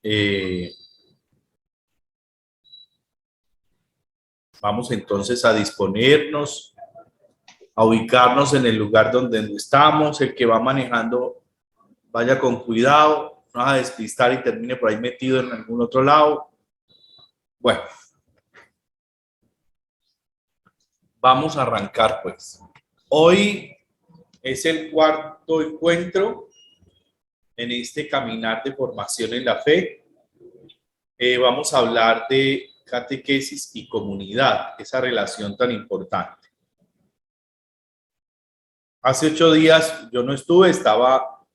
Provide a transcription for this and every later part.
Eh, Vamos entonces a disponernos, a ubicarnos en el lugar donde estamos. El que va manejando, vaya con cuidado, no va a despistar y termine por ahí metido en algún otro lado. Bueno, vamos a arrancar pues. Hoy es el cuarto encuentro en este caminar de formación en la fe. Vamos a hablar de catequesis y comunidad, esa relación tan importante. Hace 8 días yo no estuve, estaba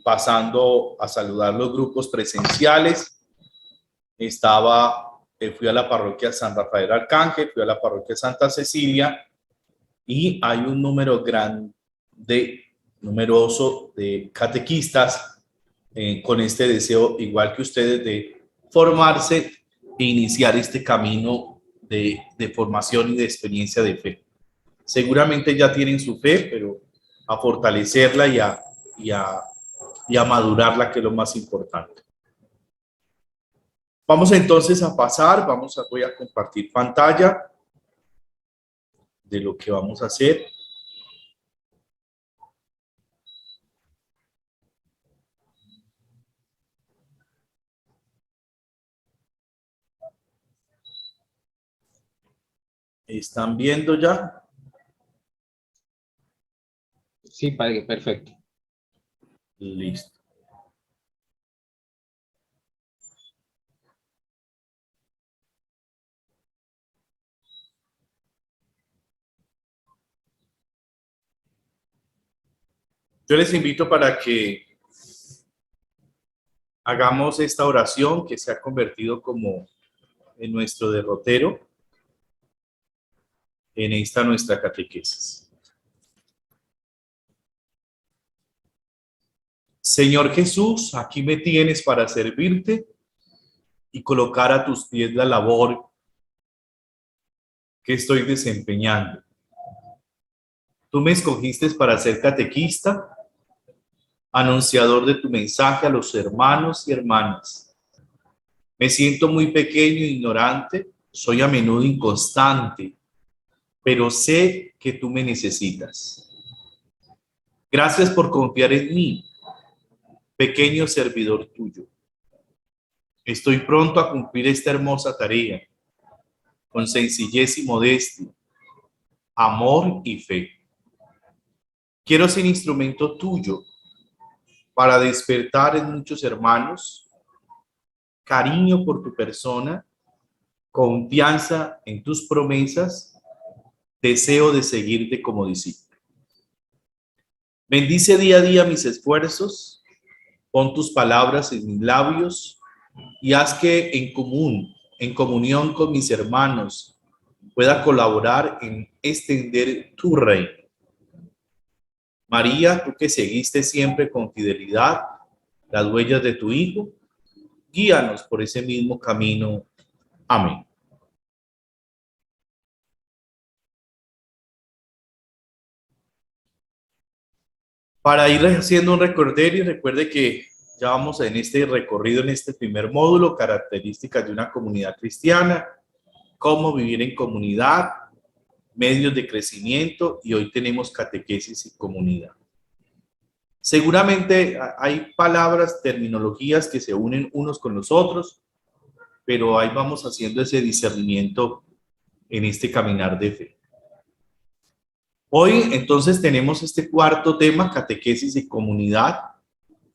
pasando a saludar los grupos presenciales. Fui a la parroquia San Rafael Arcángel, fui a la parroquia Santa Cecilia y hay un número numeroso de catequistas con este deseo, igual que ustedes, de formarse e iniciar este camino de formación y de experiencia de fe. Seguramente ya tienen su fe, pero a fortalecerla y a madurarla, que es lo más importante. Vamos entonces a pasar, voy a compartir pantalla de lo que vamos a hacer. ¿Están viendo ya? Sí, perfecto. Listo. Yo les invito para que hagamos esta oración que se ha convertido como en nuestro derrotero en esta nuestra catequesis. Señor Jesús, aquí me tienes para servirte y colocar a tus pies la labor que estoy desempeñando. Tú me escogiste para ser catequista, anunciador de tu mensaje a los hermanos y hermanas. Me siento muy pequeño e ignorante, soy a menudo inconstante, pero sé que tú me necesitas. Gracias por confiar en mí, pequeño servidor tuyo. Estoy pronto a cumplir esta hermosa tarea, con sencillez y modestia, amor y fe. Quiero ser instrumento tuyo para despertar en muchos hermanos cariño por tu persona, confianza en tus promesas, deseo de seguirte como discípulo. Bendice día a día mis esfuerzos, pon tus palabras en mis labios y haz que en comunión con mis hermanos, pueda colaborar en extender tu reino. María, tú que seguiste siempre con fidelidad las huellas de tu Hijo, guíanos por ese mismo camino. Amén. Para ir haciendo un recorderis, recuerde que ya vamos en este recorrido, en este primer módulo, características de una comunidad cristiana, cómo vivir en comunidad, medios de crecimiento, y hoy tenemos catequesis y comunidad. Seguramente hay palabras, terminologías que se unen unos con los otros, pero ahí vamos haciendo ese discernimiento en este caminar de fe. Hoy entonces tenemos este cuarto tema, catequesis y comunidad.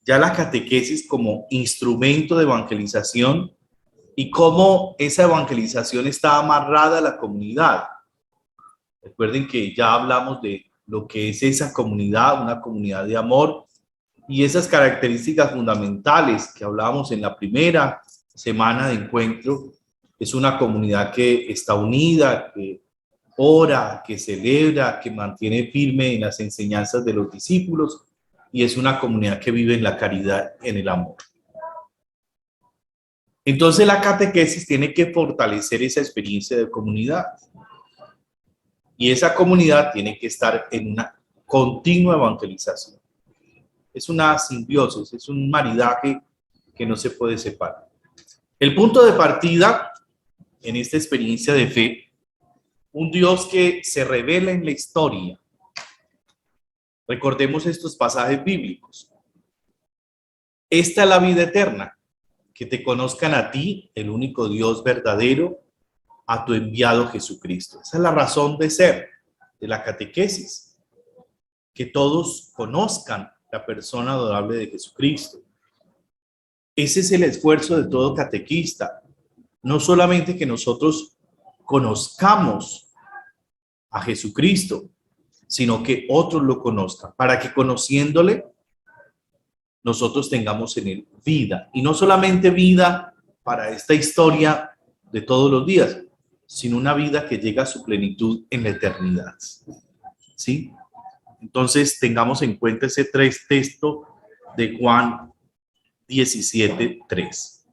Ya la catequesis como instrumento de evangelización y cómo esa evangelización está amarrada a la comunidad. Recuerden que ya hablamos de lo que es esa comunidad, una comunidad de amor, y esas características fundamentales que hablábamos en la primera semana de encuentro. Es una comunidad que está unida, que ora, que celebra, que mantiene firme en las enseñanzas de los discípulos, y es una comunidad que vive en la caridad, en el amor. Entonces la catequesis tiene que fortalecer esa experiencia de comunidad, y esa comunidad tiene que estar en una continua evangelización. Es una simbiosis, es un maridaje que no se puede separar. El punto de partida en esta experiencia de fe, un Dios que se revela en la historia. Recordemos estos pasajes bíblicos. Esta es la vida eterna, que te conozcan a ti, el único Dios verdadero, a tu enviado Jesucristo. Esa es la razón de ser de la catequesis, que todos conozcan la persona adorable de Jesucristo. Ese es el esfuerzo de todo catequista, no solamente que nosotros conozcamos a Jesucristo, sino que otros lo conozcan, para que conociéndole, nosotros tengamos en él vida, y no solamente vida para esta historia de todos los días, sino una vida que llega a su plenitud en la eternidad. ¿Sí? Entonces, tengamos en cuenta ese texto de Juan 17:3.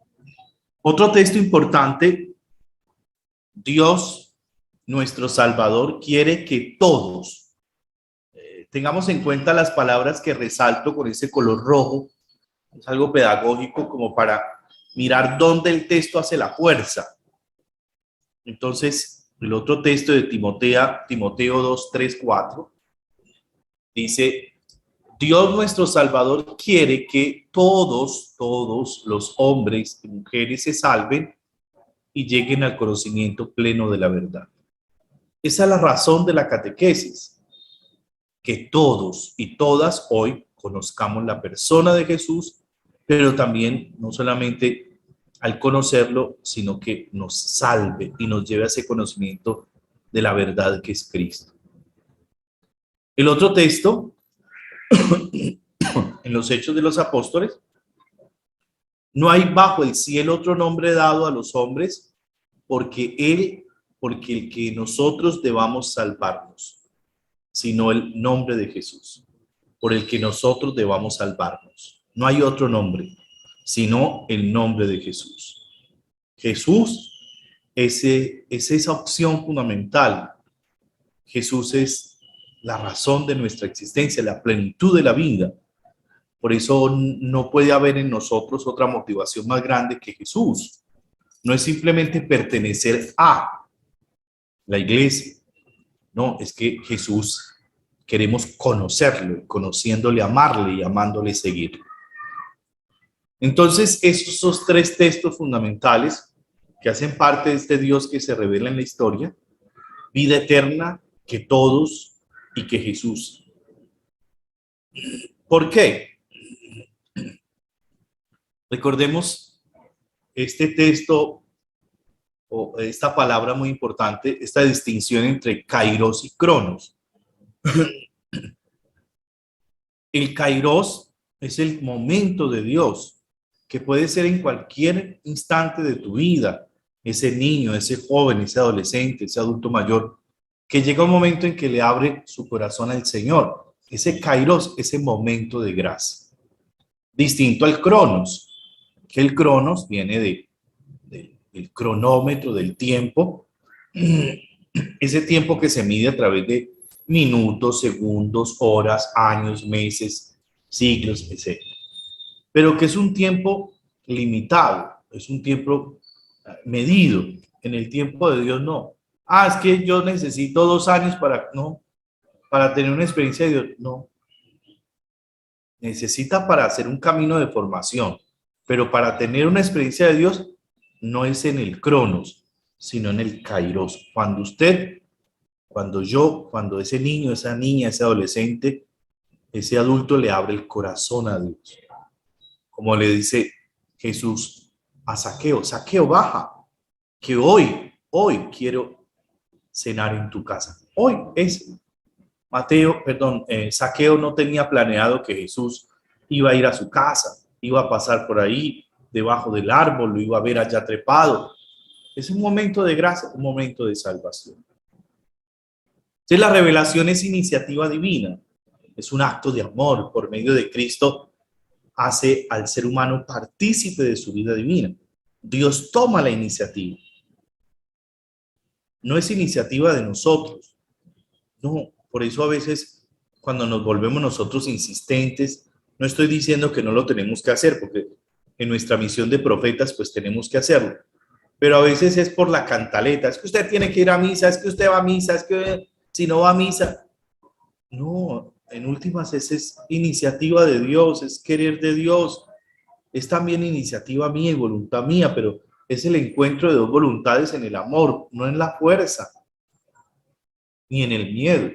Otro texto importante: Dios, nuestro Salvador, quiere que todos, tengamos en cuenta las palabras que resalto con ese color rojo. Es algo pedagógico como para mirar dónde el texto hace la fuerza. Entonces, el otro texto de Timoteo 2, 3, 4, dice: Dios nuestro Salvador quiere que todos los hombres y mujeres se salven y lleguen al conocimiento pleno de la verdad. Esa es la razón de la catequesis, que todos y todas hoy conozcamos la persona de Jesús, pero también no solamente al conocerlo, sino que nos salve y nos lleve a ese conocimiento de la verdad que es Cristo. El otro texto, en los Hechos de los Apóstoles: no hay bajo el cielo otro nombre dado a los hombres porque el que nosotros debamos salvarnos, sino el nombre de Jesús, por el que nosotros debamos salvarnos. No hay otro nombre, sino el nombre de Jesús. Jesús es esa opción fundamental. Jesús es la razón de nuestra existencia, la plenitud de la vida. Por eso no puede haber en nosotros otra motivación más grande que Jesús. No es simplemente pertenecer a la iglesia. No, es que Jesús queremos conocerlo, conociéndole, amarle y amándole, seguirlo. Entonces, esos tres textos fundamentales que hacen parte de este Dios que se revela en la historia: vida eterna, que todos y que Jesús. ¿Por qué? Recordemos este texto, o esta palabra muy importante, esta distinción entre kairos y cronos. El kairos es el momento de Dios, que puede ser en cualquier instante de tu vida. Ese niño, ese joven, ese adolescente, ese adulto mayor, que llega un momento en que le abre su corazón al Señor. Ese kairos, ese momento de gracia. Distinto al cronos, que el cronos viene del cronómetro, del tiempo. Ese tiempo que se mide a través de minutos, segundos, horas, años, meses, siglos, etc. Pero que es un tiempo limitado, es un tiempo medido. En el tiempo de Dios no. Es que yo necesito 2 años para tener una experiencia de Dios. No. Necesita para hacer un camino de formación, pero para tener una experiencia de Dios no es en el cronos, sino en el kairos. Cuando ese niño, esa niña, ese adolescente, ese adulto le abre el corazón a Dios. Como le dice Jesús a Zaqueo: Zaqueo, baja, que hoy quiero cenar en tu casa. Hoy es Zaqueo no tenía planeado que Jesús iba a ir a su casa, iba a pasar por ahí, debajo del árbol, lo iba a ver allá trepado. Es un momento de gracia, un momento de salvación. Entonces, la revelación es iniciativa divina, es un acto de amor. Por medio de Cristo hace al ser humano partícipe de su vida divina. Dios toma la iniciativa. No es iniciativa de nosotros. No, por eso a veces cuando nos volvemos nosotros insistentes, no estoy diciendo que no lo tenemos que hacer, porque en nuestra misión de profetas, pues tenemos que hacerlo. Pero a veces es por la cantaleta, es que usted tiene que ir a misa, es que usted va a misa, es que si no va a misa. No, en últimas es iniciativa de Dios, es querer de Dios, es también iniciativa mía y voluntad mía, pero es el encuentro de dos voluntades en el amor, no en la fuerza, ni en el miedo.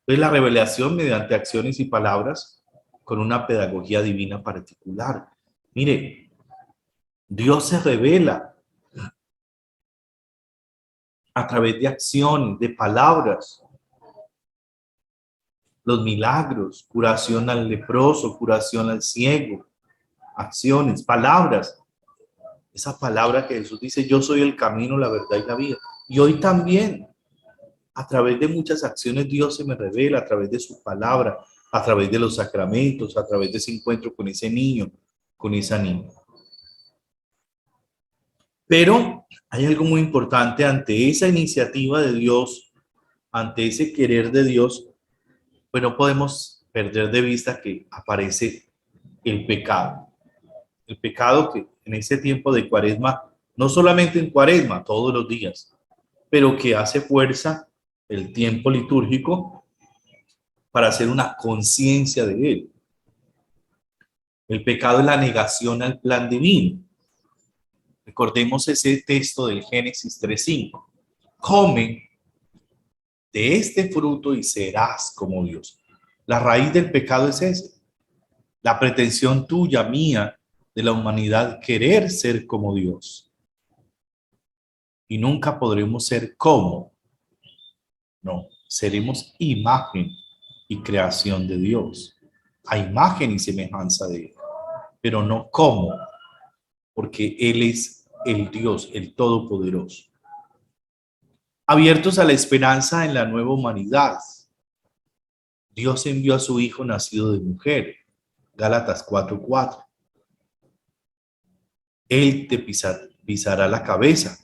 Es la revelación mediante acciones y palabras con una pedagogía divina particular. Mire, Dios se revela a través de acciones, de palabras, los milagros, curación al leproso, curación al ciego, acciones, palabras. Esa palabra que Jesús dice, yo soy el camino, la verdad y la vida. Y hoy también, a través de muchas acciones, Dios se me revela, a través de su palabra, a través de los sacramentos, a través de ese encuentro con ese niño, con esa niña. Pero hay algo muy importante ante esa iniciativa de Dios, ante ese querer de Dios, pues no podemos perder de vista que aparece el pecado. El pecado que en ese tiempo de Cuaresma, no solamente en Cuaresma, todos los días, pero que hace fuerza el tiempo litúrgico para hacer una conciencia de él. El pecado es la negación al plan divino. Recordemos ese texto del Génesis 3:5. Come de este fruto y serás como Dios. La raíz del pecado es ese. La pretensión tuya, mía, de la humanidad, querer ser como Dios. Y nunca podremos ser como. No, seremos imagen y creación de Dios. A imagen y semejanza de Él. Pero no como, porque Él es el Dios, el Todopoderoso. Abiertos a la esperanza en la nueva humanidad. Dios envió a su Hijo nacido de mujer. Gálatas 4:4. Él te pisará la cabeza,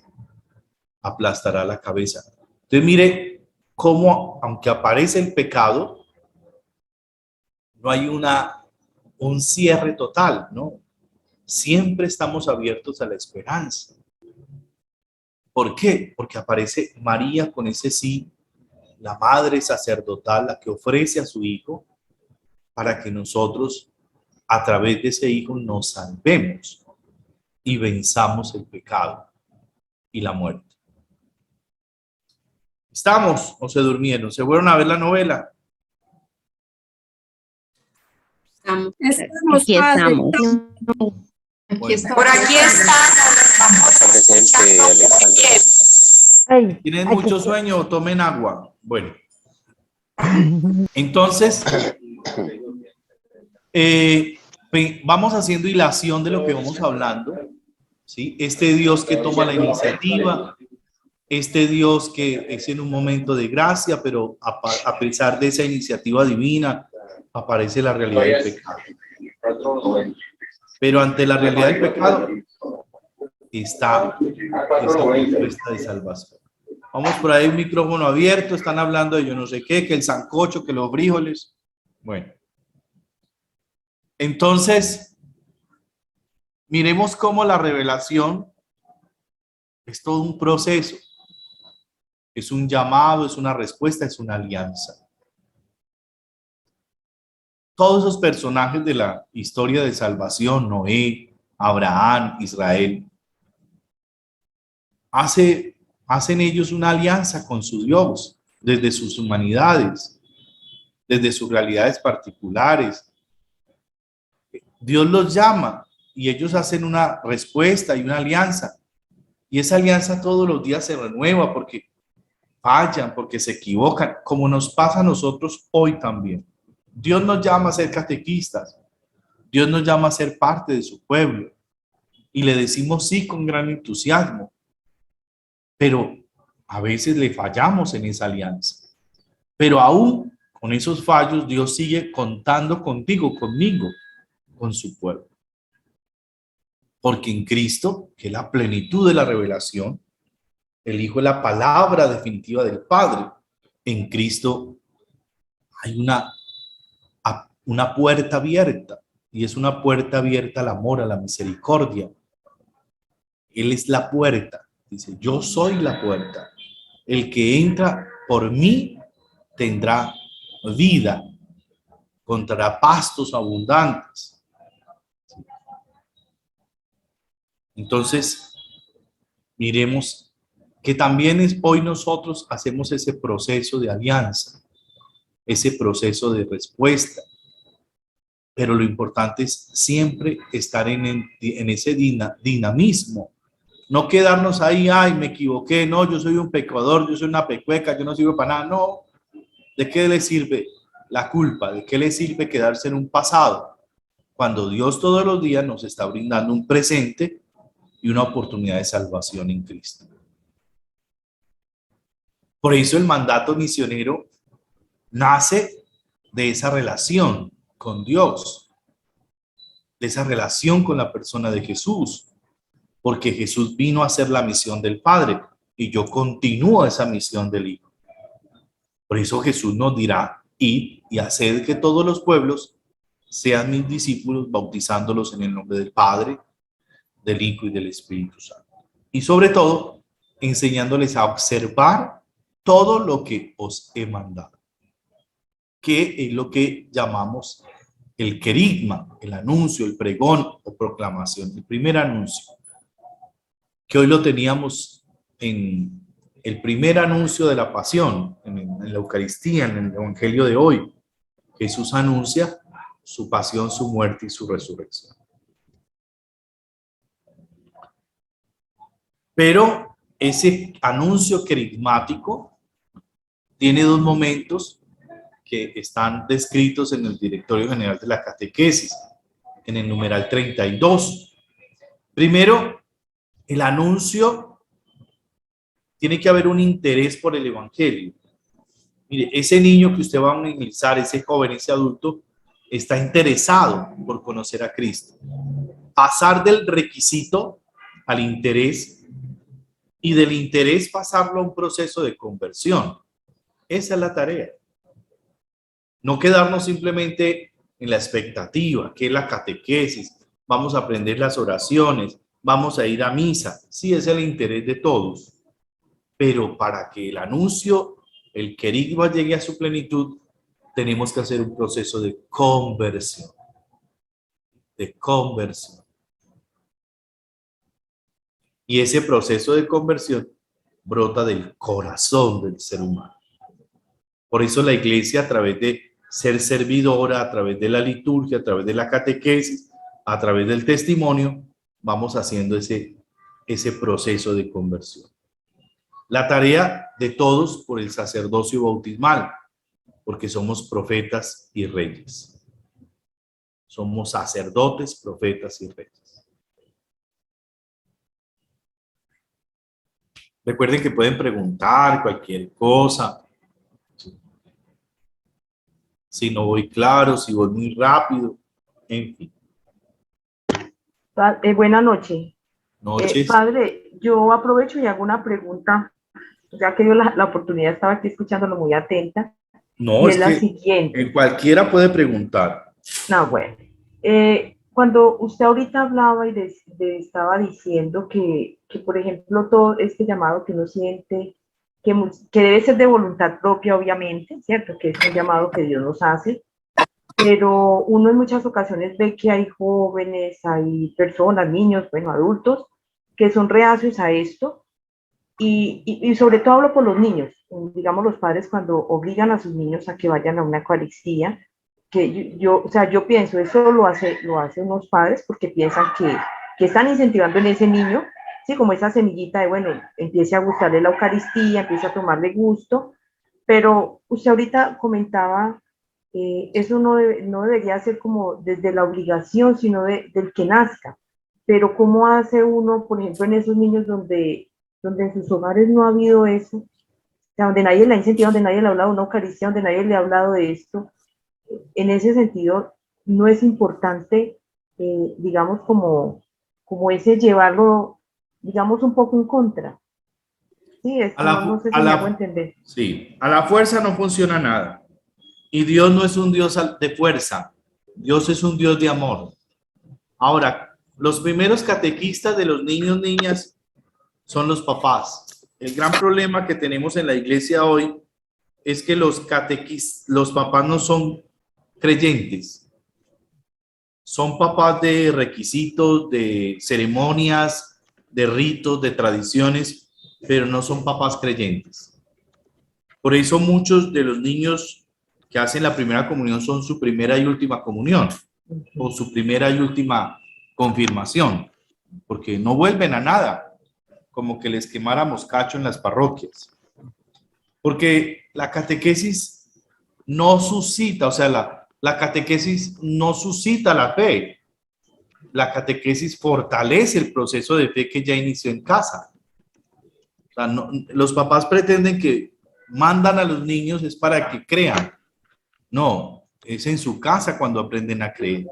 aplastará la cabeza. Entonces mire cómo, aunque aparece el pecado, no hay un cierre total, ¿no? Siempre estamos abiertos a la esperanza. ¿Por qué? Porque aparece María con ese sí, la madre sacerdotal, la que ofrece a su hijo para que nosotros, a través de ese hijo, nos salvemos y venzamos el pecado y la muerte. ¿Estamos o se durmieron? ¿Se fueron a ver la novela? Estamos. Aquí estamos. Aquí estamos. Por aquí estamos. Presente, Alexandra. ¿Tienen mucho sueño? Tomen agua. Bueno. Entonces, vamos haciendo hilación de lo que vamos hablando. ¿Sí? Este Dios que toma la iniciativa, este Dios que es en un momento de gracia, pero a pesar de esa iniciativa divina, aparece la realidad del pecado. Pero ante la realidad del pecado está esa propuesta de salvación. Vamos por ahí, un micrófono abierto, están hablando de yo no sé qué, que el sancocho, que los frijoles. Bueno. Entonces, miremos cómo la revelación es todo un proceso. Es un llamado, es una respuesta, es una alianza. Todos esos personajes de la historia de salvación, Noé, Abraham, Israel, hacen ellos una alianza con su Dios, desde sus humanidades, desde sus realidades particulares. Dios los llama y ellos hacen una respuesta y una alianza. Y esa alianza todos los días se renueva porque fallan, porque se equivocan, como nos pasa a nosotros hoy también. Dios nos llama a ser catequistas. Dios nos llama a ser parte de su pueblo. Y le decimos sí con gran entusiasmo. Pero a veces le fallamos en esa alianza. Pero aún con esos fallos, Dios sigue contando contigo, conmigo, con su pueblo. Porque en Cristo, que es la plenitud de la revelación, el Hijo es la palabra definitiva del Padre. En Cristo hay una puerta abierta y es una puerta abierta al amor, a la misericordia. Él es la puerta. Dice, yo soy la puerta. El que entra por mí tendrá vida, encontrará pastos abundantes. Entonces, miremos que también hoy nosotros hacemos ese proceso de alianza, ese proceso de respuesta. Pero lo importante es siempre estar en ese dinamismo. No quedarnos ahí, ay, me equivoqué, no, yo soy un pecador, yo soy una pecueca, yo no sirvo para nada. No, ¿de qué le sirve la culpa? ¿De qué le sirve quedarse en un pasado? Cuando Dios todos los días nos está brindando un presente y una oportunidad de salvación en Cristo. Por eso el mandato misionero nace de esa relación con Dios, de esa relación con la persona de Jesús, porque Jesús vino a hacer la misión del Padre y yo continúo esa misión del Hijo. Por eso Jesús nos dirá, id y haced que todos los pueblos sean mis discípulos, bautizándolos en el nombre del Padre, del Hijo y del Espíritu Santo. Y sobre todo, enseñándoles a observar todo lo que os he mandado, que es lo que llamamos el querigma, el anuncio, el pregón o proclamación, el primer anuncio, que hoy lo teníamos en el primer anuncio de la pasión, en la Eucaristía, en el Evangelio de hoy. Jesús anuncia su pasión, su muerte y su resurrección. Pero ese anuncio querigmático tiene dos momentos que están descritos en el Directorio General de la Catequesis, en el numeral 32. Primero, el anuncio, tiene que haber un interés por el Evangelio. Mire, ese niño que usted va a evangelizar, ese joven, ese adulto, está interesado por conocer a Cristo. Pasar del requisito al interés y del interés pasarlo a un proceso de conversión. Esa es la tarea. No quedarnos simplemente en la expectativa, que es la catequesis, vamos a aprender las oraciones, vamos a ir a misa. Sí, es el interés de todos. Pero para que el anuncio, el querigma llegue a su plenitud, tenemos que hacer un proceso de conversión. De conversión. Y ese proceso de conversión brota del corazón del ser humano. Por eso la iglesia, a través de ser servidora, a través de la liturgia, a través de la catequesis, a través del testimonio, vamos haciendo ese proceso de conversión. La tarea de todos por el sacerdocio bautismal, porque somos profetas y reyes. Somos sacerdotes, profetas y reyes. Recuerden que pueden preguntar cualquier cosa. Si no voy claro, si voy muy rápido, en fin. Buenas noches. Noches. Padre, yo aprovecho y hago una pregunta, ya que yo la oportunidad estaba aquí escuchándolo muy atenta. No, y es la que siguiente. cualquiera puede preguntar. No, bueno. Cuando usted ahorita hablaba y estaba diciendo que, por ejemplo, todo este llamado que uno siente, que debe ser de voluntad propia, obviamente, ¿cierto? Que es un llamado que Dios nos hace, pero uno en muchas ocasiones ve que hay jóvenes, hay personas, niños, bueno, adultos, que son reacios a esto, y sobre todo hablo por los niños, digamos los padres cuando obligan a sus niños a que vayan a una Eucaristía, que o sea, yo pienso, eso lo hace unos padres porque piensan que están incentivando en ese niño, sí, como esa semillita de, bueno, empiece a gustarle la Eucaristía, empiece a tomarle gusto, pero usted ahorita comentaba, eso no debería ser como desde la obligación, sino del que nazca, pero ¿cómo hace uno, por ejemplo, en esos niños donde en sus hogares no ha habido eso, o sea, donde nadie le ha incentivado, donde nadie le ha hablado de una Eucaristía, donde nadie le ha hablado de esto? En ese sentido, no es importante, digamos, como ese llevarlo, digamos, un poco en contra. Sí, esto no sé si me hago entender. Sí, a la fuerza no funciona nada. Y Dios no es un Dios de fuerza. Dios es un Dios de amor. Ahora, los primeros catequistas de los niños, niñas, son los papás. El gran problema que tenemos en la iglesia hoy es que los papás no son creyentes. Son papás de requisitos, de ceremonias, de ritos, de tradiciones, pero no son papás creyentes. Por eso muchos de los niños que hacen la primera comunión son su primera y última comunión, o su primera y última confirmación, porque no vuelven a nada, como que les quemáramos cacho en las parroquias. Porque la catequesis no suscita, o sea, la catequesis no suscita la fe. La catequesis fortalece el proceso de fe que ya inició en casa. O sea, los papás pretenden que mandan a los niños es para que crean. No, es en su casa cuando aprenden a creer.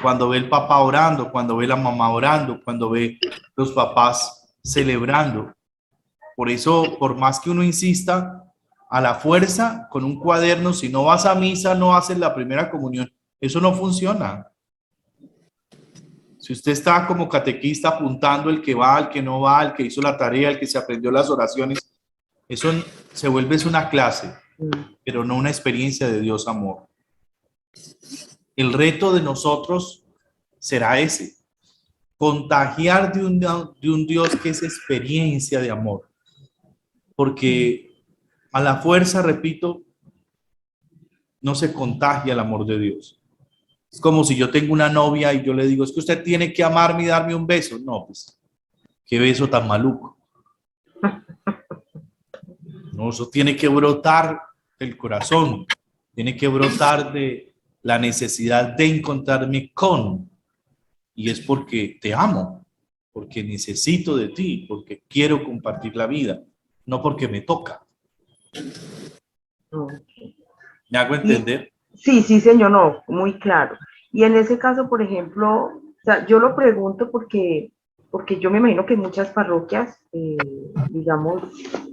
Cuando ve el papá orando, cuando ve la mamá orando, cuando ve los papás celebrando. Por eso, por más que uno insista, a la fuerza, con un cuaderno, si no vas a misa, no haces la primera comunión. Eso no funciona. Si usted está como catequista apuntando el que va, el que no va, el que hizo la tarea, el que se aprendió las oraciones, eso se vuelve una clase, pero no una experiencia de Dios amor. El reto de nosotros será ese, contagiar de un Dios que es experiencia de amor. Porque a la fuerza, repito, no se contagia el amor de Dios. Es como si yo tengo una novia y yo le digo, es que usted tiene que amarme y darme un beso. No, pues, qué beso tan maluco. No, eso tiene que brotar del corazón, tiene que brotar de la necesidad de encontrarme con, y es porque te amo, porque necesito de ti, porque quiero compartir la vida, no porque me toca. ¿Me hago entender? Sí, sí, señor, no, muy claro. Y en ese caso, por ejemplo, o sea, yo lo pregunto porque yo me imagino que en muchas parroquias, digamos,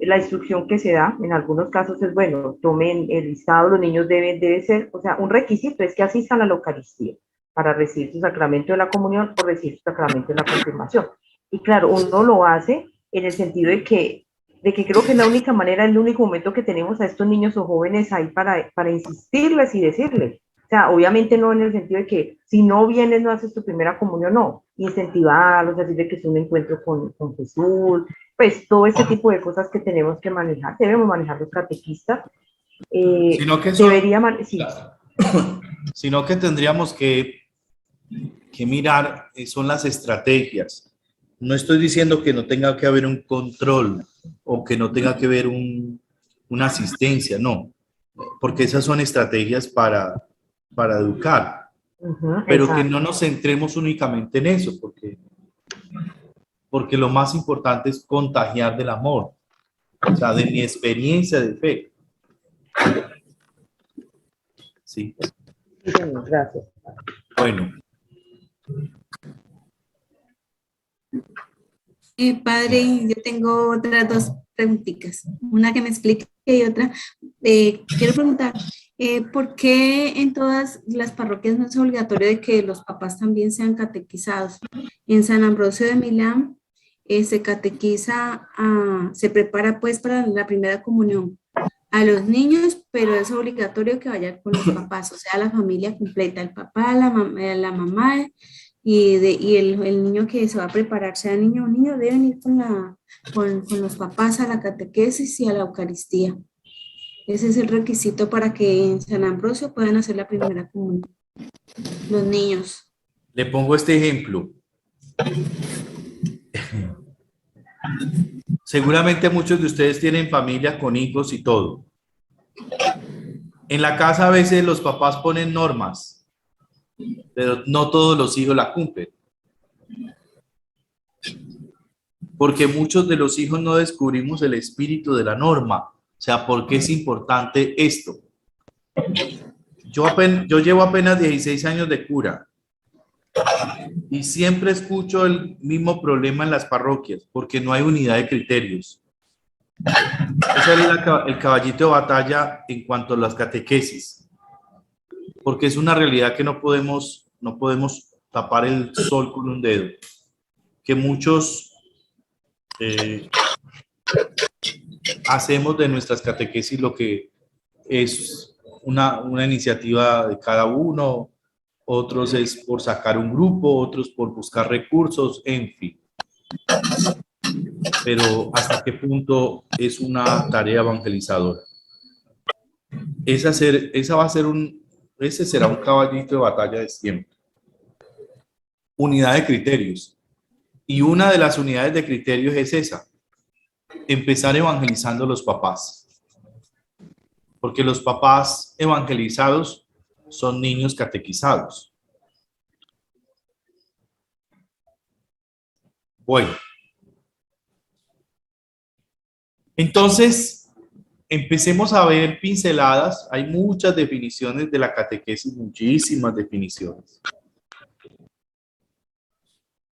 la instrucción que se da en algunos casos es, bueno, tomen el listado, los niños debe ser, o sea, un requisito es que asistan a la Eucaristía para recibir su sacramento de la comunión o recibir su sacramento de la confirmación. Y claro, uno lo hace en el sentido de que creo que es la única manera, el único momento que tenemos a estos niños o jóvenes ahí para insistirles y decirles. O sea, obviamente no en el sentido de que si no vienes, no haces tu primera comunión, no. Incentivarlos, decirles que es un encuentro con Jesús, pues todo ese tipo de cosas que tenemos que manejar, debemos manejar los catequistas. Sino que sí. Sino que tendríamos que mirar, son las estrategias. No estoy diciendo que no tenga que haber un control o que no tenga que haber una asistencia, no, porque esas son estrategias para educar, pero exacto. que no nos centremos únicamente en eso, porque lo más importante es contagiar del amor, o sea, de mi experiencia de fe. Sí. Gracias. Bueno. Padre, yo tengo otras dos preguntitas, una que me explique y otra. Quiero preguntar, ¿por qué en todas las parroquias no es obligatorio de que los papás también sean catequizados? En San Ambrosio de Milán se catequiza, se prepara pues para la primera comunión a los niños, pero es obligatorio que vayan con los papás, o sea, la familia completa, el papá, la mamá y el niño que se va a preparar, sea niño o niño, deben ir con los papás a la catequesis y a la Eucaristía. Ese es el requisito para que en San Ambrosio puedan hacer la primera comunión, los niños. Le pongo este ejemplo. Seguramente muchos de ustedes tienen familia con hijos y todo. En la casa a veces los papás ponen normas, pero no todos los hijos la cumplen. Porque muchos de los hijos no descubrimos el espíritu de la norma. O sea, ¿por qué es importante esto? Yo llevo apenas 16 años de cura y siempre escucho el mismo problema en las parroquias, porque no hay unidad de criterios. Ese es el caballito de batalla en cuanto a las catequesis. porque es una realidad que no podemos tapar el sol con un dedo, que muchos hacemos de nuestras catequesis lo que es una iniciativa de cada uno, otros es por sacar un grupo, otros por buscar recursos, en fin. Pero ¿hasta qué punto es una tarea evangelizadora? Ese será un caballito de batalla de siempre. Unidad de criterios. Y una de las unidades de criterios es esa: empezar evangelizando a los papás. Porque los papás evangelizados son niños catequizados. Bueno. Entonces, empecemos a ver pinceladas. Hay muchas definiciones de la catequesis, muchísimas definiciones.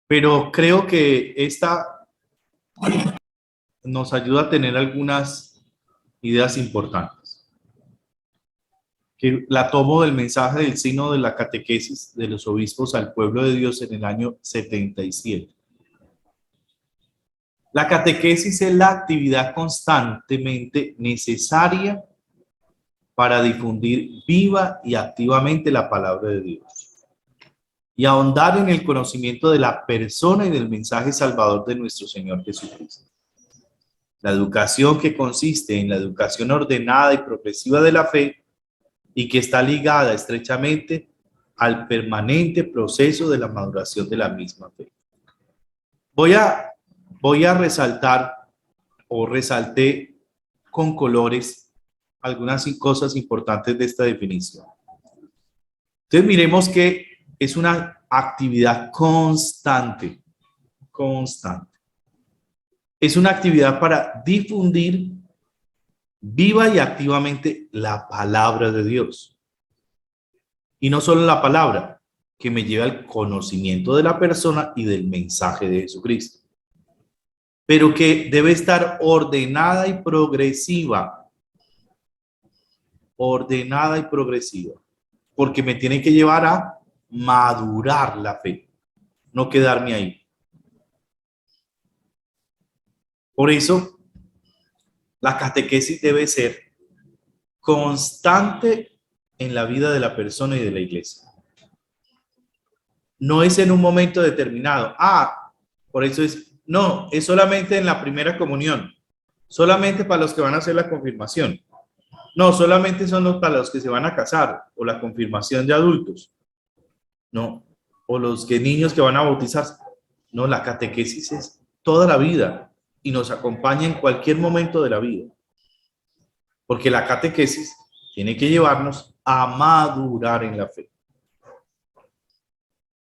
Pero creo que esta nos ayuda a tener algunas ideas importantes. Que la tomo del mensaje del Sínodo de la Catequesis de los Obispos al Pueblo de Dios en el año 77. La catequesis es la actividad constantemente necesaria para difundir viva y activamente la palabra de Dios y ahondar en el conocimiento de la persona y del mensaje salvador de nuestro Señor Jesucristo. La educación, que consiste en la educación ordenada y progresiva de la fe y que está ligada estrechamente al permanente proceso de la maduración de la misma fe. Voy a resaltar, o resalté con colores, algunas cosas importantes de esta definición. Entonces miremos que es una actividad constante. Es una actividad para difundir viva y activamente la palabra de Dios. Y no solo la palabra, que me lleva al conocimiento de la persona y del mensaje de Jesucristo, pero que debe estar ordenada y progresiva. Ordenada y progresiva, porque me tiene que llevar a madurar la fe, no quedarme ahí. Por eso, la catequesis debe ser constante en la vida de la persona y de la iglesia. No es en un momento determinado. Por eso no, es solamente en la primera comunión, solamente para los que van a hacer la confirmación. No, solamente son para los que se van a casar, o la confirmación de adultos. No, o los niños que van a bautizarse. No, la catequesis es toda la vida y nos acompaña en cualquier momento de la vida. Porque la catequesis tiene que llevarnos a madurar en la fe.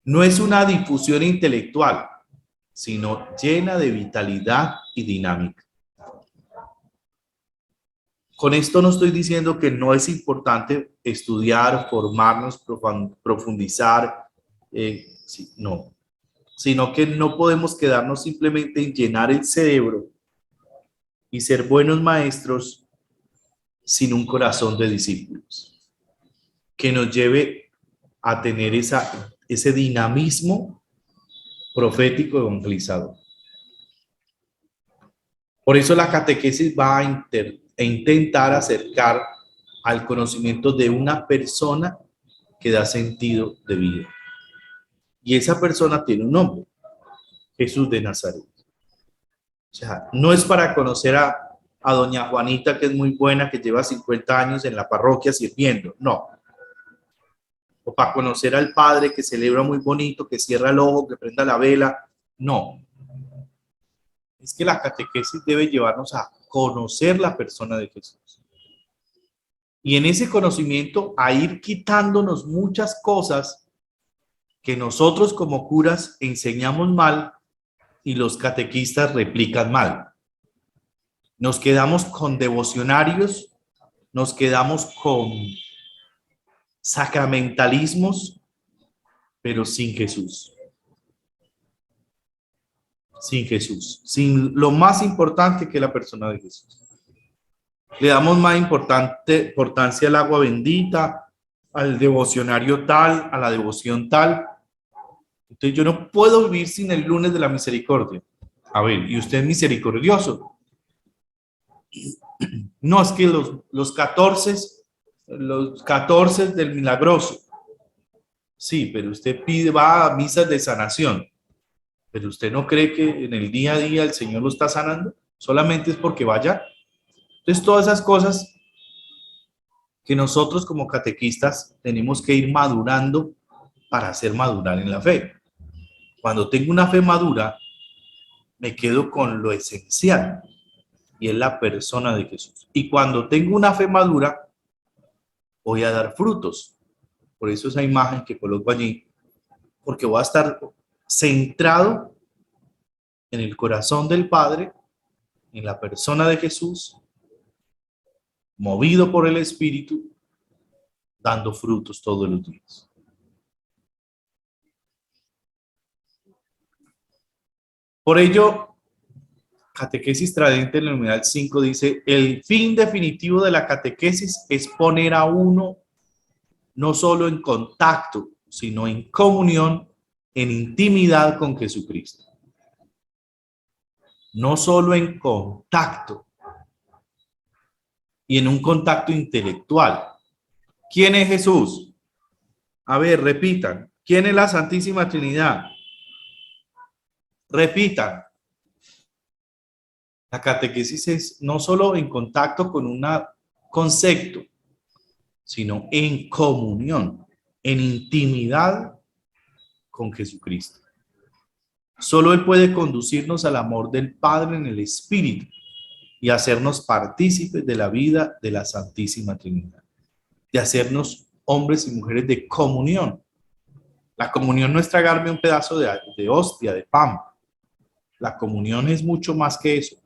No es una difusión intelectual, sino llena de vitalidad y dinámica. Con esto no estoy diciendo que no es importante estudiar, formarnos, profundizar, no, sino que no podemos quedarnos simplemente en llenar el cerebro y ser buenos maestros sin un corazón de discípulos, que nos lleve a tener ese dinamismo profético evangelizador. Por eso la catequesis va a intentar acercar al conocimiento de una persona que da sentido de vida. Y esa persona tiene un nombre: Jesús de Nazaret. O sea, no es para conocer a doña Juanita, que es muy buena, que lleva 50 años en la parroquia sirviendo, no. O para conocer al padre que celebra muy bonito, que cierra el ojo, que prenda la vela, no. Es que la catequesis debe llevarnos a conocer la persona de Jesús. Y en ese conocimiento a ir quitándonos muchas cosas que nosotros como curas enseñamos mal y los catequistas replican mal. Nos quedamos con devocionarios, nos quedamos con sacramentalismos, pero sin Jesús. Sin Jesús, sin lo más importante, que es la persona de Jesús. Le damos más importancia al agua bendita, al devocionario tal, a la devoción tal. Entonces yo no puedo vivir sin el lunes de la misericordia. A ver, ¿y usted es misericordioso? No, es que los 14 del milagroso. Sí, pero usted va a misas de sanación. Pero usted no cree que en el día a día el Señor lo está sanando, solamente es porque vaya. Entonces todas esas cosas que nosotros como catequistas tenemos que ir madurando para hacer madurar en la fe. Cuando tengo una fe madura, me quedo con lo esencial y es la persona de Jesús. Y cuando tengo una fe madura, voy a dar frutos. Por eso esa imagen que coloco allí, porque voy a estar centrado en el corazón del Padre, en la persona de Jesús, movido por el Espíritu, dando frutos todos los días. Por ello, Catequesis Tradente en el numeral 5 dice, el fin definitivo de la catequesis es poner a uno no solo en contacto, sino en comunión, en intimidad con Jesucristo. No solo en contacto y en un contacto intelectual. ¿Quién es Jesús? A ver, repitan. ¿Quién es la Santísima Trinidad? Repitan. La catequesis es no solo en contacto con un concepto, sino en comunión, en intimidad con Jesucristo. Solo Él puede conducirnos al amor del Padre en el Espíritu y hacernos partícipes de la vida de la Santísima Trinidad, de hacernos hombres y mujeres de comunión. La comunión no es tragarme un pedazo de hostia, de pan. La comunión es mucho más que eso.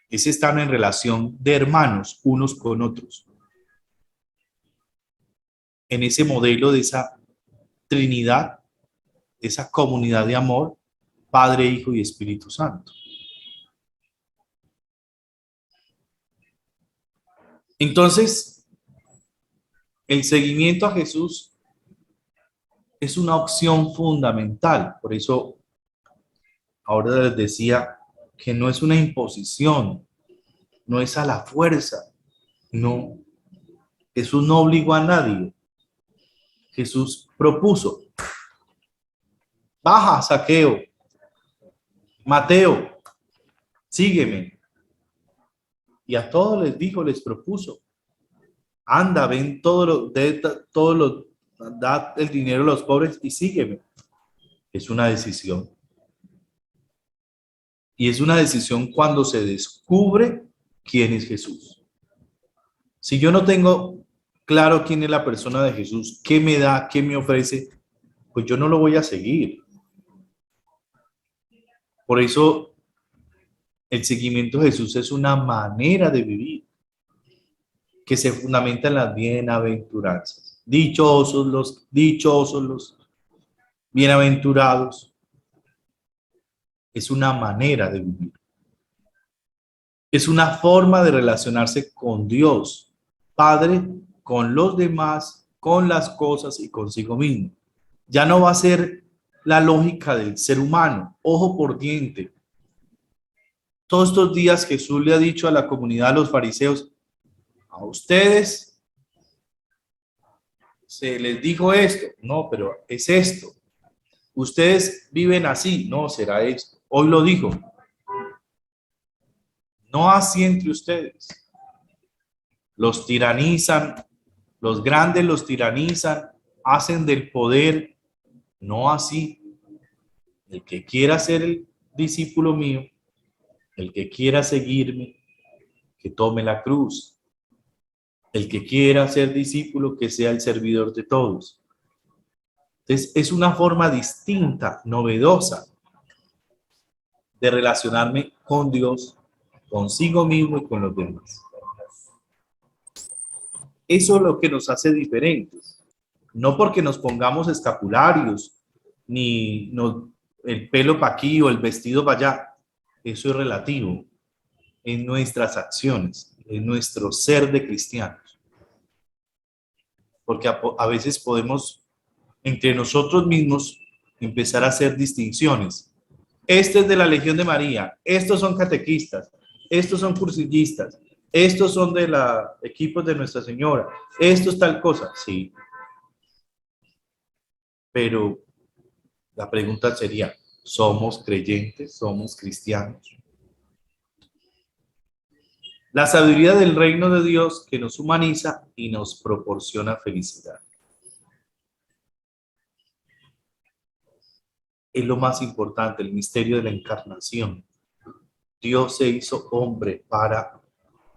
Es estar en relación de hermanos unos con otros. En ese modelo de esa Trinidad, esa comunidad de amor, Padre, Hijo y Espíritu Santo. Entonces, el seguimiento a Jesús es una opción fundamental. Por eso, ahora les decía que no es una imposición, no es a la fuerza, no. Jesús no obligó a nadie. Jesús propuso. Baja, Zaqueo. Mateo, sígueme. Y a todos les dijo, les propuso. Anda, ven da el dinero a los pobres y sígueme. Es una decisión. Y es una decisión cuando se descubre quién es Jesús. Si yo no tengo claro quién es la persona de Jesús, qué me da, qué me ofrece, pues yo no lo voy a seguir. Por eso el seguimiento a Jesús es una manera de vivir que se fundamenta en las bienaventuranzas. Dichosos los bienaventurados. Es una manera de vivir. Es una forma de relacionarse con Dios, Padre, con los demás, con las cosas y consigo mismo. Ya no va a ser la lógica del ser humano, ojo por diente. Todos estos días Jesús le ha dicho a la comunidad, a los fariseos, a ustedes se les dijo esto, no, pero es esto. Ustedes viven así, no, será esto. Hoy lo dijo. No así entre ustedes. Los tiranizan, los grandes los tiranizan, hacen del poder, no así. El que quiera ser el discípulo mío, el que quiera seguirme, que tome la cruz. El que quiera ser discípulo, que sea el servidor de todos. Entonces, es una forma distinta, novedosa, de relacionarme con Dios, consigo mismo y con los demás. Eso es lo que nos hace diferentes. No porque nos pongamos escapularios, ni el pelo para aquí o el vestido para allá. Eso es relativo en nuestras acciones, en nuestro ser de cristianos. porque a veces podemos entre nosotros mismos empezar a hacer distinciones. Este es de la Legión de María, estos son catequistas, estos son cursillistas, estos son de los equipos de Nuestra Señora, esto es tal cosa, sí. Pero la pregunta sería, ¿somos creyentes? ¿Somos cristianos? La sabiduría del reino de Dios que nos humaniza y nos proporciona felicidad. Es lo más importante, el misterio de la encarnación. Dios se hizo hombre para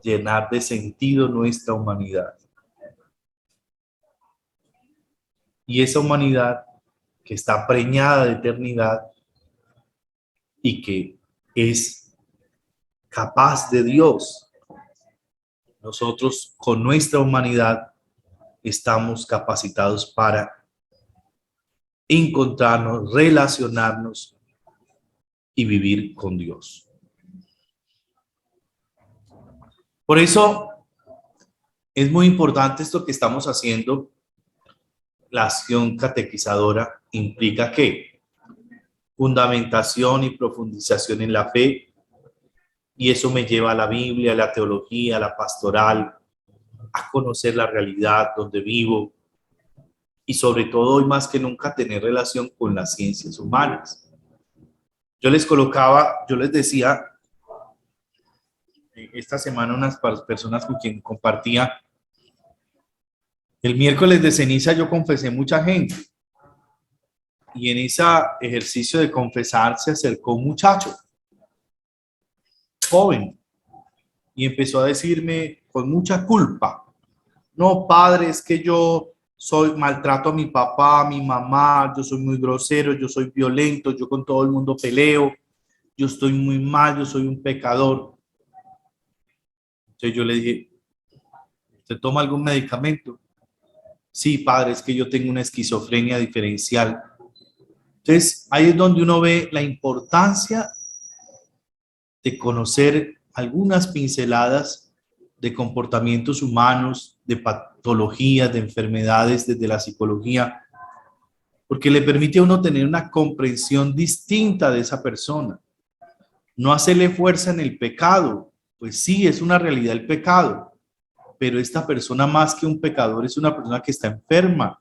llenar de sentido nuestra humanidad. Y esa humanidad que está preñada de eternidad y que es capaz de Dios, nosotros con nuestra humanidad estamos capacitados para encontrarnos, relacionarnos y vivir con Dios. Por eso es muy importante esto que estamos haciendo. La acción catequizadora implica que fundamentación y profundización en la fe, y eso me lleva a la Biblia, a la teología, a la pastoral, a conocer la realidad donde vivo y sobre todo hoy más que nunca tener relación con las ciencias humanas. Yo les decía esta semana unas personas con quien compartía, el miércoles de ceniza yo confesé mucha gente y en ese ejercicio de confesar se acercó un muchacho joven y empezó a decirme con mucha culpa, no padre, es que yo maltrato a mi papá, a mi mamá, yo soy muy grosero, yo soy violento, yo con todo el mundo peleo, yo estoy muy mal, yo soy un pecador. Entonces yo le dije, ¿usted toma algún medicamento? Sí, padre, es que yo tengo una esquizofrenia diferencial. Entonces ahí es donde uno ve la importancia de conocer algunas pinceladas de comportamientos humanos, de patologías, de enfermedades desde la psicología, porque le permite a uno tener una comprensión distinta de esa persona. No hacerle fuerza en el pecado, pues sí, es una realidad el pecado, pero esta persona más que un pecador es una persona que está enferma,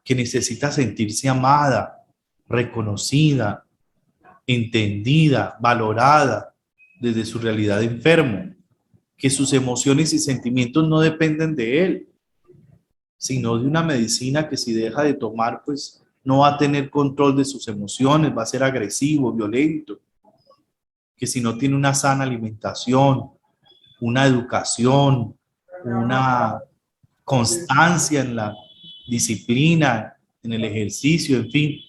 que necesita sentirse amada, reconocida, entendida, valorada desde su realidad de enfermo, que sus emociones y sentimientos no dependen de él, sino de una medicina que si deja de tomar, pues no va a tener control de sus emociones, va a ser agresivo, violento, que si no tiene una sana alimentación, una educación, una constancia en la disciplina, en el ejercicio, en fin,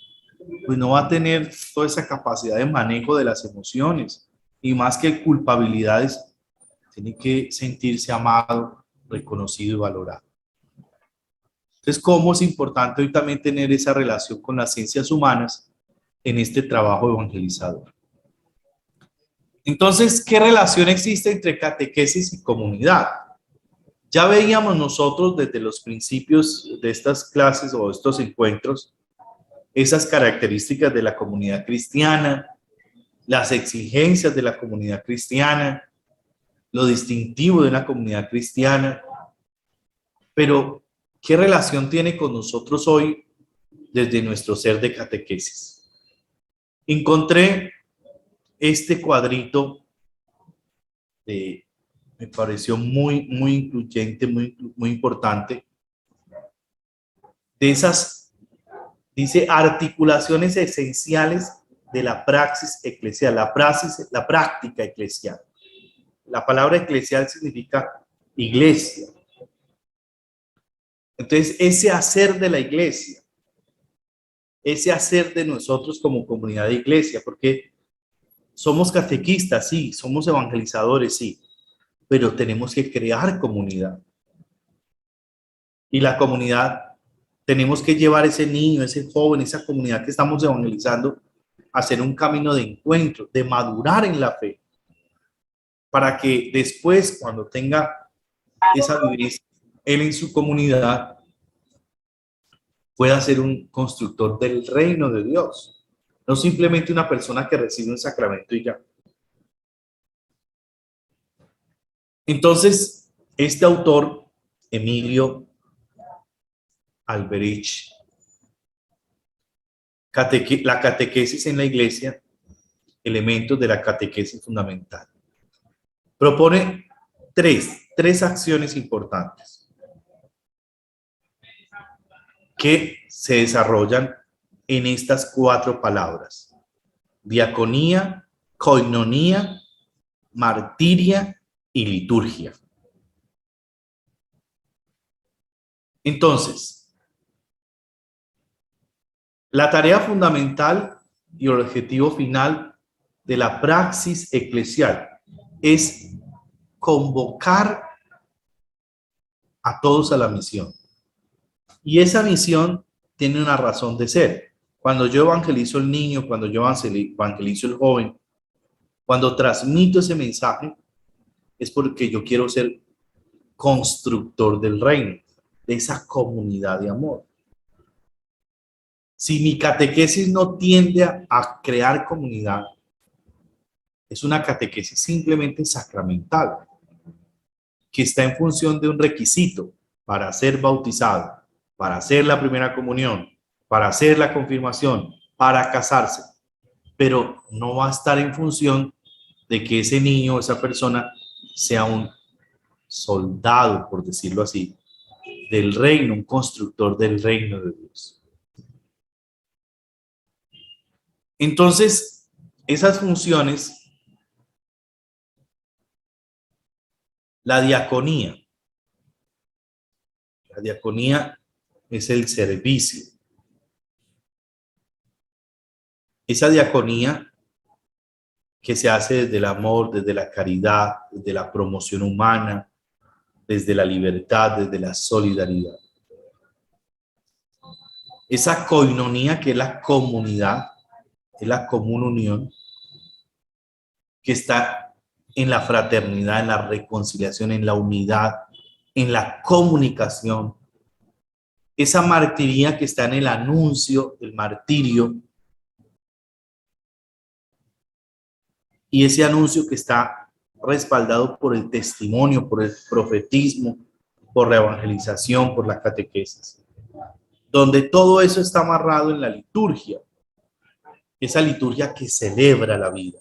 pues no va a tener toda esa capacidad de manejo de las emociones y más que culpabilidades, tiene que sentirse amado, reconocido y valorado. Entonces, ¿cómo es importante hoy también tener esa relación con las ciencias humanas en este trabajo evangelizador? Entonces, ¿qué relación existe entre catequesis y comunidad? Ya veíamos nosotros desde los principios de estas clases o estos encuentros esas características de la comunidad cristiana, las exigencias de la comunidad cristiana, lo distintivo de una comunidad cristiana, pero ¿qué relación tiene con nosotros hoy desde nuestro ser de catequesis? Encontré este cuadrito, me pareció muy incluyente, muy importante, de esas, dice, articulaciones esenciales de la praxis eclesial, la práctica eclesial. La palabra eclesial significa iglesia. Entonces, ese hacer de la iglesia, ese hacer de nosotros como comunidad de iglesia, porque somos catequistas, sí, somos evangelizadores, sí, pero tenemos que crear comunidad. Y la comunidad, tenemos que llevar ese niño, ese joven, esa comunidad que estamos evangelizando, a hacer un camino de encuentro, de madurar en la fe, para que después, cuando tenga esa vivencia, él en su comunidad pueda ser un constructor del reino de Dios, no simplemente una persona que recibe un sacramento y ya. Entonces, este autor, Emilio Alberich, la catequesis en la iglesia, elementos de la catequesis fundamental, propone tres acciones importantes que se desarrollan en estas 4 palabras: diaconía, koinonía, martiria y liturgia. Entonces, la tarea fundamental y el objetivo final de la praxis eclesial es convocar a todos a la misión. Y esa misión tiene una razón de ser. Cuando yo evangelizo al niño, cuando yo evangelizo al joven, cuando transmito ese mensaje, es porque yo quiero ser constructor del reino, de esa comunidad de amor. Si mi catequesis no tiende a crear comunidad, es una catequesis simplemente sacramental, que está en función de un requisito para ser bautizado, para hacer la primera comunión, para hacer la confirmación, para casarse, pero no va a estar en función de que ese niño o esa persona sea un soldado, por decirlo así, del reino, un constructor del reino de Dios. Entonces, esas funciones, la diaconía es el servicio. Esa diaconía que se hace desde el amor, desde la caridad, desde la promoción humana, desde la libertad, desde la solidaridad. Esa koinonía que es la comunidad, es la común unión, que está en la fraternidad, en la reconciliación, en la unidad, en la comunicación. Esa martiría que está en el anuncio del martirio, y ese anuncio que está respaldado por el testimonio, por el profetismo, por la evangelización, por la catequesis, donde todo eso está amarrado en la liturgia, esa liturgia que celebra la vida,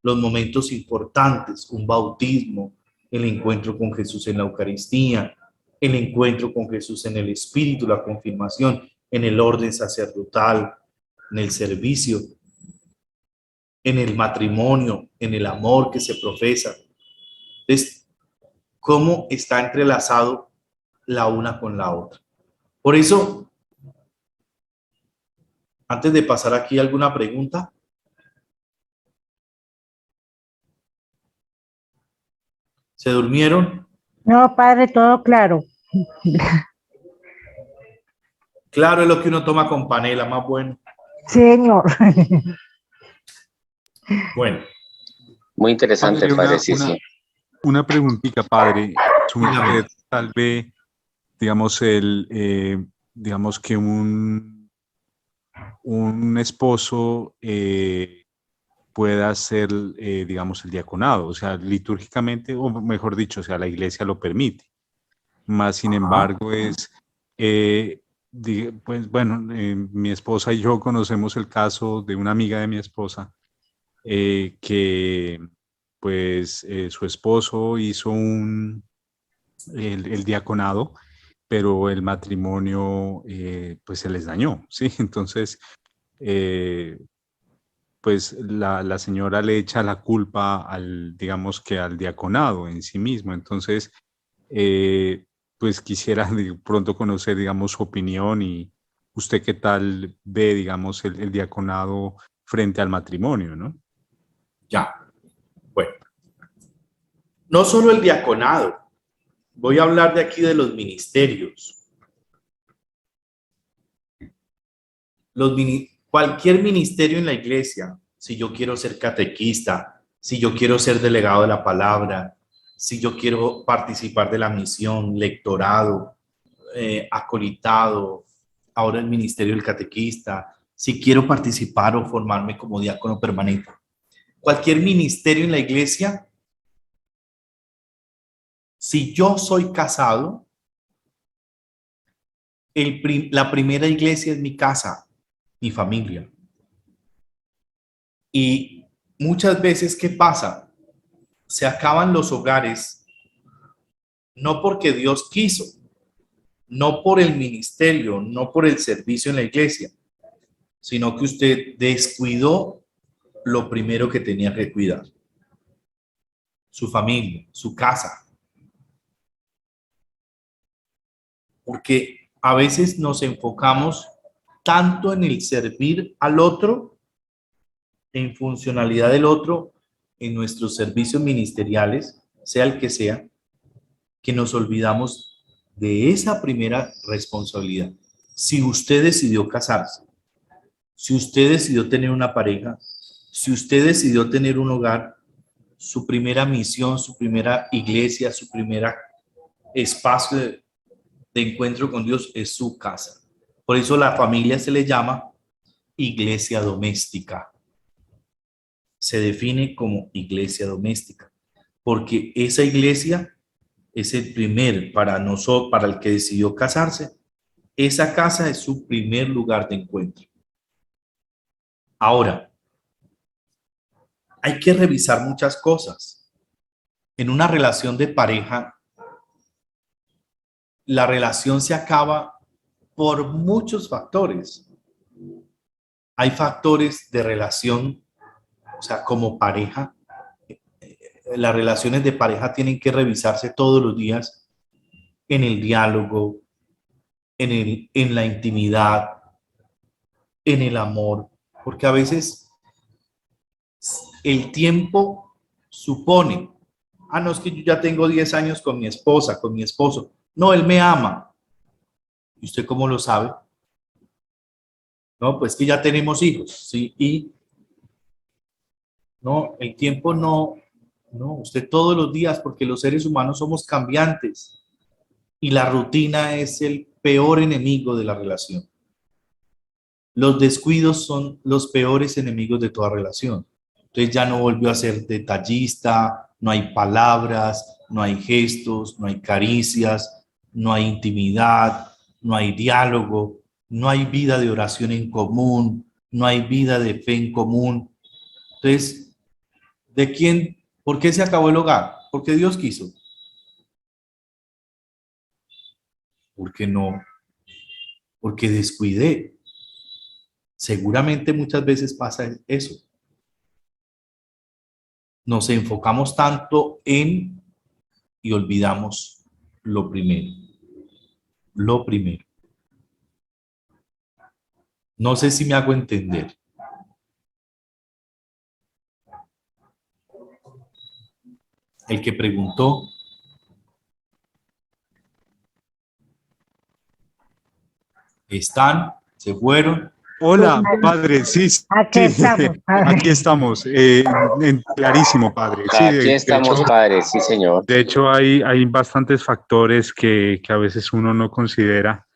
los momentos importantes, un bautismo, el encuentro con Jesús en la Eucaristía, el encuentro con Jesús en el Espíritu, la confirmación, en el orden sacerdotal, en el servicio, en el matrimonio, en el amor que se profesa. Entonces, cómo está entrelazado la una con la otra. Por eso, antes de pasar aquí, ¿alguna pregunta? ¿Se durmieron? No, padre, todo claro. Claro, es lo que uno toma con panela, más bueno. Señor. Bueno. Muy interesante, padre, sí, sí. Una preguntita, padre. Su Dígame. merced, tal vez, digamos, digamos que un esposo pueda hacer, digamos, el diaconado, o sea, litúrgicamente, o mejor dicho, o sea, la iglesia lo permite. Más sin embargo, pues bueno, mi esposa y yo conocemos el caso de una amiga de mi esposa que pues su esposo hizo el diaconado, pero el matrimonio pues se les dañó, ¿sí? Entonces, pues la señora le echa la culpa digamos que al diaconado en sí mismo. Entonces, pues quisiera de pronto conocer, digamos, su opinión y usted qué tal ve, digamos, el diaconado frente al matrimonio, ¿no? Ya. Bueno. No solo el diaconado. Voy a hablar de aquí de los ministerios. Cualquier ministerio en la iglesia, si yo quiero ser catequista, si yo quiero ser delegado de la palabra, si yo quiero participar de la misión, lectorado, acolitado, ahora el ministerio del catequista, si quiero participar o formarme como diácono permanente. Cualquier ministerio en la iglesia, si yo soy casado, la primera iglesia es mi casa, mi familia. Y muchas veces, ¿qué pasa? Se acaban los hogares, no porque Dios quiso, no por el ministerio, no por el servicio en la iglesia, sino que usted descuidó lo primero que tenía que cuidar: su familia, su casa. Porque a veces nos enfocamos tanto en el servir al otro, en funcionalidad del otro, en nuestros servicios ministeriales, sea el que sea, que nos olvidamos de esa primera responsabilidad. Si usted decidió casarse, si usted decidió tener una pareja, si usted decidió tener un hogar, su primera misión, su primera iglesia, su primer espacio de encuentro con Dios es su casa. Por eso la familia se le llama iglesia doméstica. Se define como iglesia doméstica, porque esa iglesia es el primer, para nosotros, para el que decidió casarse, esa casa es su primer lugar de encuentro. Ahora, hay que revisar muchas cosas. En una relación de pareja, la relación se acaba por muchos factores. Hay factores de relación, o sea, como pareja, las relaciones de pareja tienen que revisarse todos los días en el diálogo, en la intimidad, en el amor, porque a veces el tiempo supone, no, es que yo ya tengo 10 años con mi esposa, con mi esposo. No, él me ama. ¿Y usted cómo lo sabe? No, pues que ya tenemos hijos, ¿sí? Y no, el tiempo no, usted todos los días, porque los seres humanos somos cambiantes y la rutina es el peor enemigo de la relación. Los descuidos son los peores enemigos de toda relación. Entonces ya no volvió a ser detallista, no hay palabras, no hay gestos, no hay caricias, no hay intimidad, no hay diálogo, no hay vida de oración en común, no hay vida de fe en común. Entonces, ¿de quién? ¿Por qué se acabó el hogar? Porque Dios quiso. ¿Por qué no? Porque descuidé. Seguramente muchas veces pasa eso. Nos enfocamos tanto en y olvidamos lo primero. Lo primero. No sé si me hago entender. El que preguntó. ¿Están? ¿Se fueron? Hola, padre, sí, sí, Aquí estamos. aquí estamos, clarísimo, padre. Sí, Aquí estamos, padre, sí, señor. de hecho hay bastantes factores que a veces uno no considera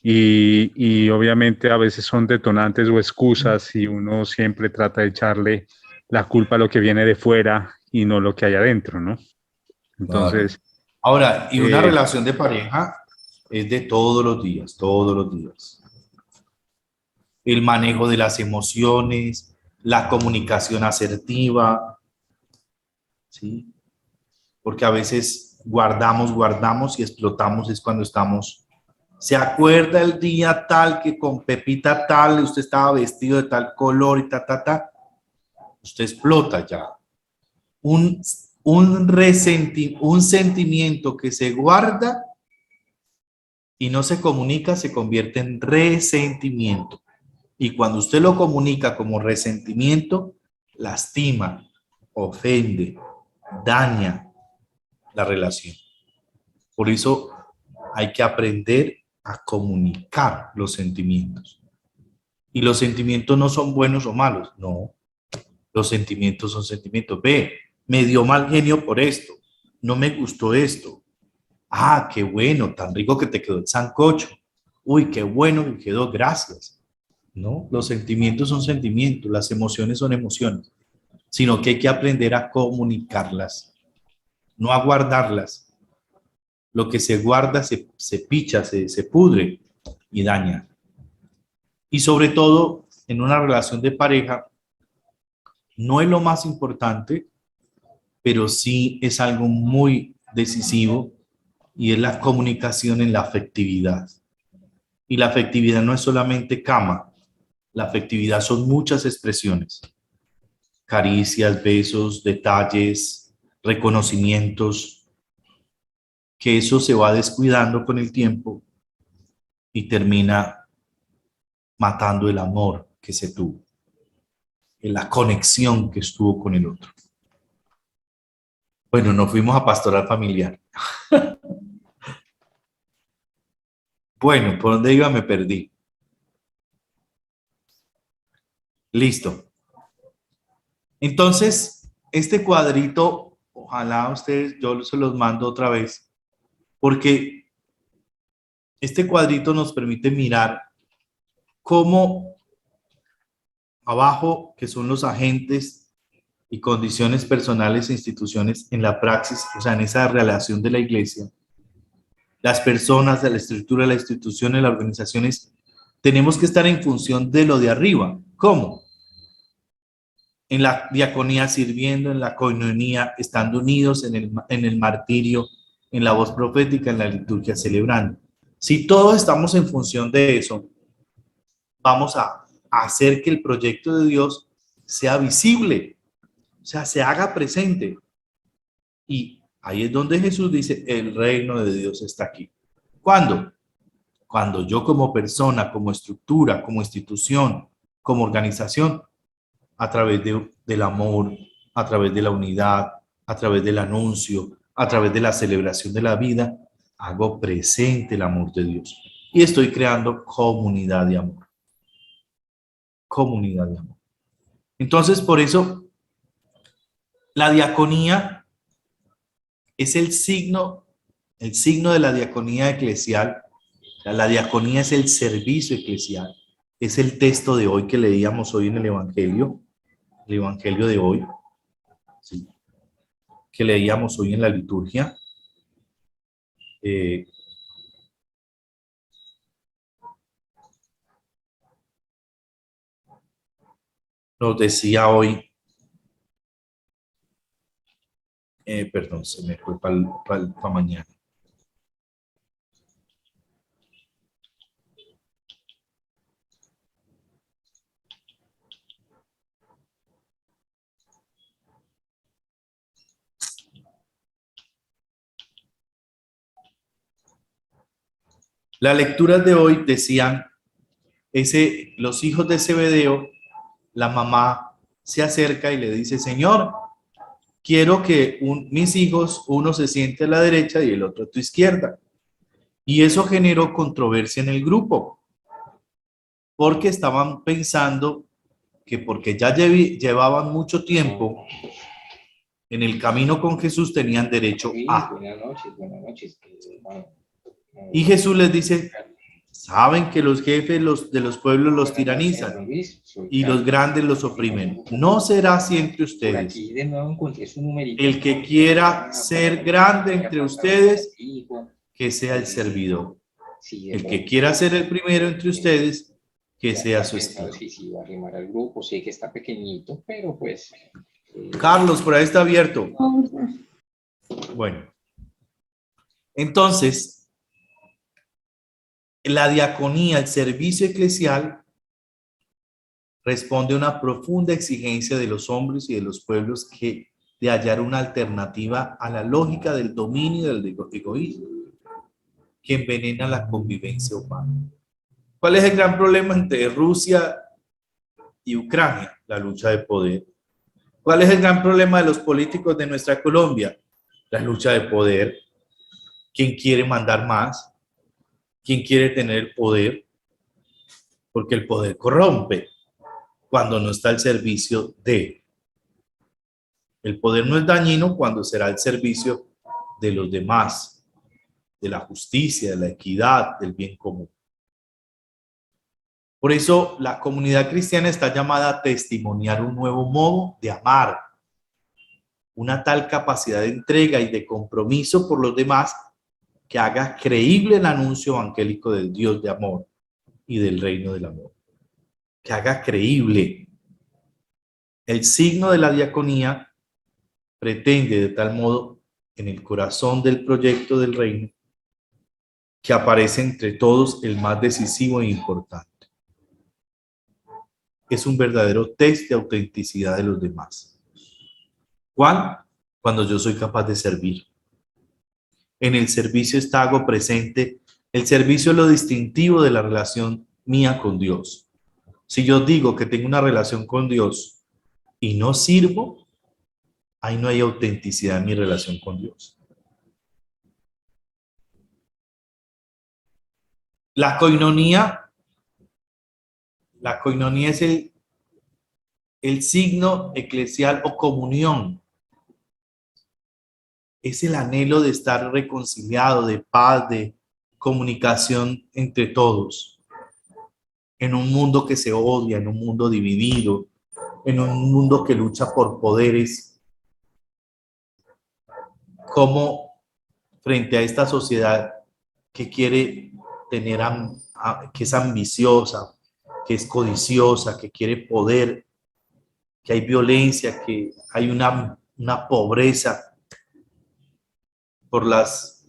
y obviamente a veces son detonantes o excusas y uno siempre trata de echarle la culpa a lo que viene de fuera y no lo que hay adentro, ¿no? Entonces, ahora, y una relación de pareja es de todos los días, todos los días. El manejo de las emociones, la comunicación asertiva, ¿sí? Porque a veces guardamos y explotamos es cuando estamos. ¿Se acuerda el día tal que con Pepita tal usted estaba vestido de tal color y ta? Usted explota ya. Un sentimiento que se guarda y no se comunica se convierte en resentimiento. Y cuando usted lo comunica como resentimiento, lastima, ofende, daña la relación. Por eso hay que aprender a comunicar los sentimientos. Y los sentimientos no son buenos o malos, no. Los sentimientos son sentimientos. Ve, me dio mal genio por esto, no me gustó esto. Qué bueno, tan rico que te quedó el sancocho. Uy, qué bueno que quedó, gracias. No, los sentimientos son sentimientos, las emociones son emociones, sino que hay que aprender a comunicarlas, no a guardarlas. Lo que se guarda se picha, se pudre y daña. Y sobre todo, en una relación de pareja, no es lo más importante, pero sí es algo muy decisivo y es la comunicación en la afectividad. Y la afectividad no es solamente cama, la afectividad son muchas expresiones. Caricias, besos, detalles, reconocimientos, que eso se va descuidando con el tiempo y termina matando el amor que se tuvo, la conexión que estuvo con el otro. Bueno, nos fuimos a pastoral familiar. Bueno, ¿por dónde iba? Me perdí. Listo. Entonces, este cuadrito, ojalá ustedes, yo se los mando otra vez, porque este cuadrito nos permite mirar cómo abajo, que son los agentes y condiciones personales e instituciones en la praxis, o sea, en esa relación de la iglesia, las personas, de la estructura de la institución, de las organizaciones, tenemos que estar en función de lo de arriba. ¿Cómo? En la diaconía sirviendo, en la coinonía, estando unidos en el martirio, en la voz profética, en la liturgia celebrando. Si todos estamos en función de eso, vamos a hacer que el proyecto de Dios sea visible, o sea, se haga presente. Y ahí es donde Jesús dice, el reino de Dios está aquí. ¿Cuándo? Cuando yo como persona, como estructura, como institución, como organización, a través del amor, a través de la unidad, a través del anuncio, a través de la celebración de la vida, hago presente el amor de Dios. Y estoy creando comunidad de amor. Comunidad de amor. Entonces, por eso, la diaconía es el signo de la diaconía eclesial. La diaconía es el servicio eclesial. Es el texto de hoy que leíamos hoy en el Evangelio de hoy, ¿sí? Que leíamos hoy en la liturgia. Nos decía hoy, perdón, se me fue para mañana. Las lecturas de hoy decían, los hijos de Zebedeo, la mamá se acerca y le dice, Señor, quiero que mis hijos, uno se siente a la derecha y el otro a tu izquierda. Y eso generó controversia en el grupo, porque estaban pensando que porque ya llevaban mucho tiempo en el camino con Jesús, tenían derecho a. Buenas noches. Y Jesús les dice, saben que los jefes de los pueblos los tiranizan y los grandes los oprimen. No será así entre ustedes. El que quiera ser grande entre ustedes, que sea el servidor. El que quiera ser el primero entre ustedes, que sea su esclavo. Sí, va a arrimar al grupo, sé que está pequeñito, pero pues... Carlos, por ahí está abierto. Bueno, entonces, la diaconía, el servicio eclesial, responde a una profunda exigencia de los hombres y de los pueblos de hallar una alternativa a la lógica del dominio y del egoísmo que envenena la convivencia humana. ¿Cuál es el gran problema entre Rusia y Ucrania? La lucha de poder. ¿Cuál es el gran problema de los políticos de nuestra Colombia? La lucha de poder. ¿Quién quiere mandar más? ¿Quién quiere tener el poder? Porque el poder corrompe cuando no está al servicio de. El poder no es dañino cuando será al servicio de los demás, de la justicia, de la equidad, del bien común. Por eso la comunidad cristiana está llamada a testimoniar un nuevo modo de amar, una tal capacidad de entrega y de compromiso por los demás que haga creíble el anuncio evangélico del Dios de amor y del reino del amor. Que haga creíble. El signo de la diaconía pretende de tal modo en el corazón del proyecto del reino que aparece entre todos el más decisivo e importante. Es un verdadero test de autenticidad de los demás. ¿Cuál? Cuando yo soy capaz de servir. En el servicio está hago presente. El servicio es lo distintivo de la relación mía con Dios. Si yo digo que tengo una relación con Dios y no sirvo, ahí no hay autenticidad en mi relación con Dios. La coinonía es el signo eclesial o comunión. Es el anhelo de estar reconciliado, de paz, de comunicación entre todos. En un mundo que se odia, en un mundo dividido, en un mundo que lucha por poderes. Como frente a esta sociedad que quiere tener, que es ambiciosa, que es codiciosa, que quiere poder, que hay violencia, que hay una pobreza por los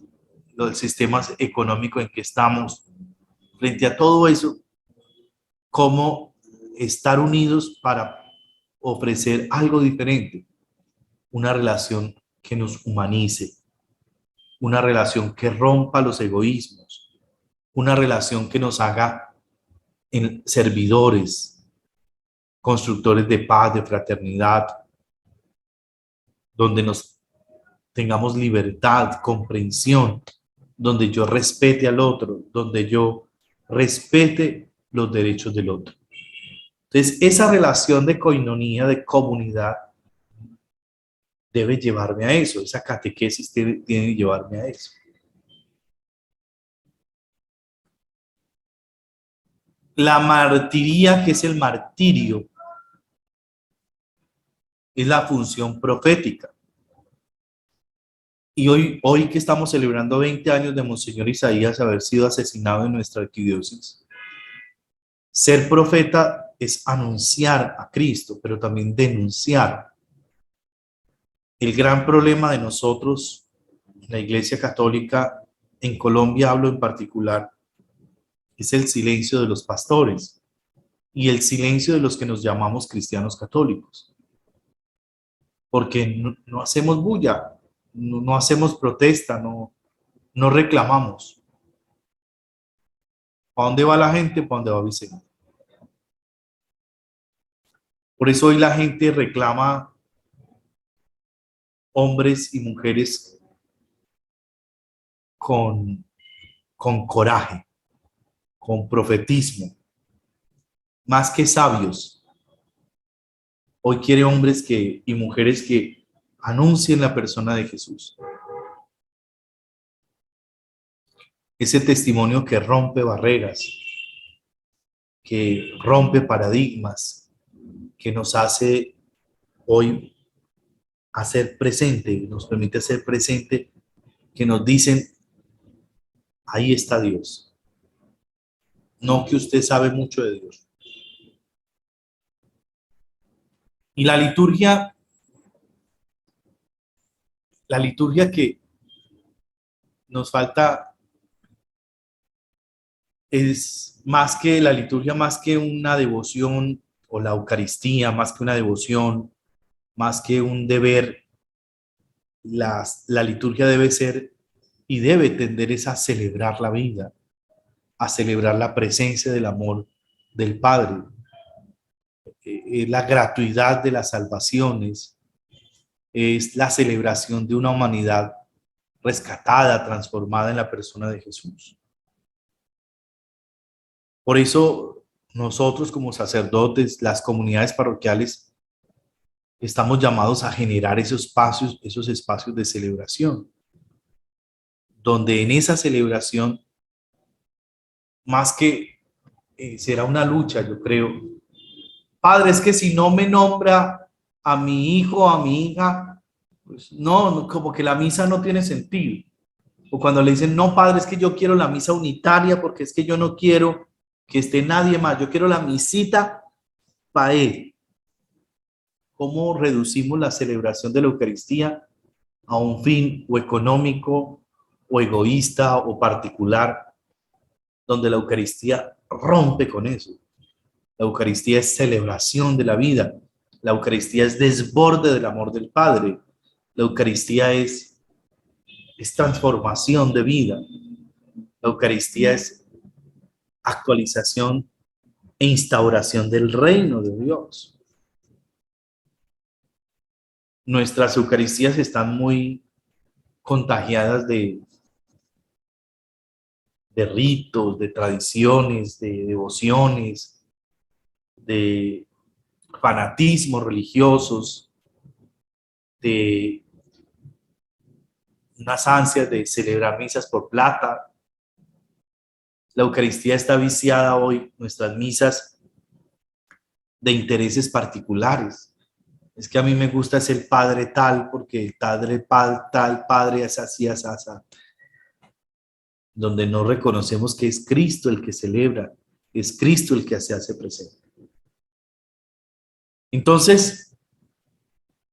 sistemas económicos en que estamos. Frente a todo eso, cómo estar unidos para ofrecer algo diferente, una relación que nos humanice, una relación que rompa los egoísmos, una relación que nos haga en servidores, constructores de paz, de fraternidad, donde nos tengamos libertad, comprensión, donde yo respete al otro, donde yo respete los derechos del otro. Entonces, esa relación de coinonía, de comunidad, debe llevarme a eso. Esa catequesis tiene que llevarme a eso. La martiría, que es el martirio, es la función profética. Y hoy que estamos celebrando 20 años de Monseñor Isaías haber sido asesinado en nuestra arquidiócesis, ser profeta es anunciar a Cristo, pero también denunciar. El gran problema de nosotros, la Iglesia Católica, en Colombia hablo en particular, es el silencio de los pastores y el silencio de los que nos llamamos cristianos católicos. Porque no hacemos bulla, no hacemos protesta, no reclamamos. ¿Para dónde va la gente? ¿Para dónde va Vicente? Por eso hoy la gente reclama hombres y mujeres con coraje, con profetismo, más que sabios. Hoy quiere hombres y mujeres que anuncien la persona de Jesús. Ese testimonio que rompe barreras, que rompe paradigmas, que nos hace hoy hacer presente, nos permite hacer presente, que nos dicen, ahí está Dios. No que usted sabe mucho de Dios. Y la liturgia que nos falta es más que la liturgia, más que una devoción, o la Eucaristía, más que una devoción, más que un deber. La liturgia debe ser y debe tender a celebrar la vida, a celebrar la presencia del amor del Padre, la gratuidad de las salvaciones, es la celebración de una humanidad rescatada, transformada en la persona de Jesús. Por eso nosotros como sacerdotes, las comunidades parroquiales, estamos llamados a generar esos espacios de celebración, donde en esa celebración, más que será una lucha, yo creo. Padre, es que si no me nombra a mi hijo o a mi hija, pues no, como que la misa no tiene sentido. O cuando le dicen, no, padre, es que yo quiero la misa unitaria porque es que yo no quiero que esté nadie más, yo quiero la misita para él. ¿Cómo reducimos la celebración de la Eucaristía a un fin o económico o egoísta o particular, donde la Eucaristía rompe con eso? La Eucaristía es celebración de la vida. La Eucaristía es desborde del amor del Padre. La Eucaristía es transformación de vida. La Eucaristía es actualización e instauración del reino de Dios. Nuestras Eucaristías están muy contagiadas de ritos, de tradiciones, de devociones, de fanatismos religiosos, de unas ansias de celebrar misas por plata. La Eucaristía está viciada hoy, nuestras misas, de intereses particulares. Es que a mí me gusta es el padre tal, porque el padre tal padre es así, así, así. Donde no reconocemos que es Cristo el que celebra, es Cristo el que se hace presente. Entonces,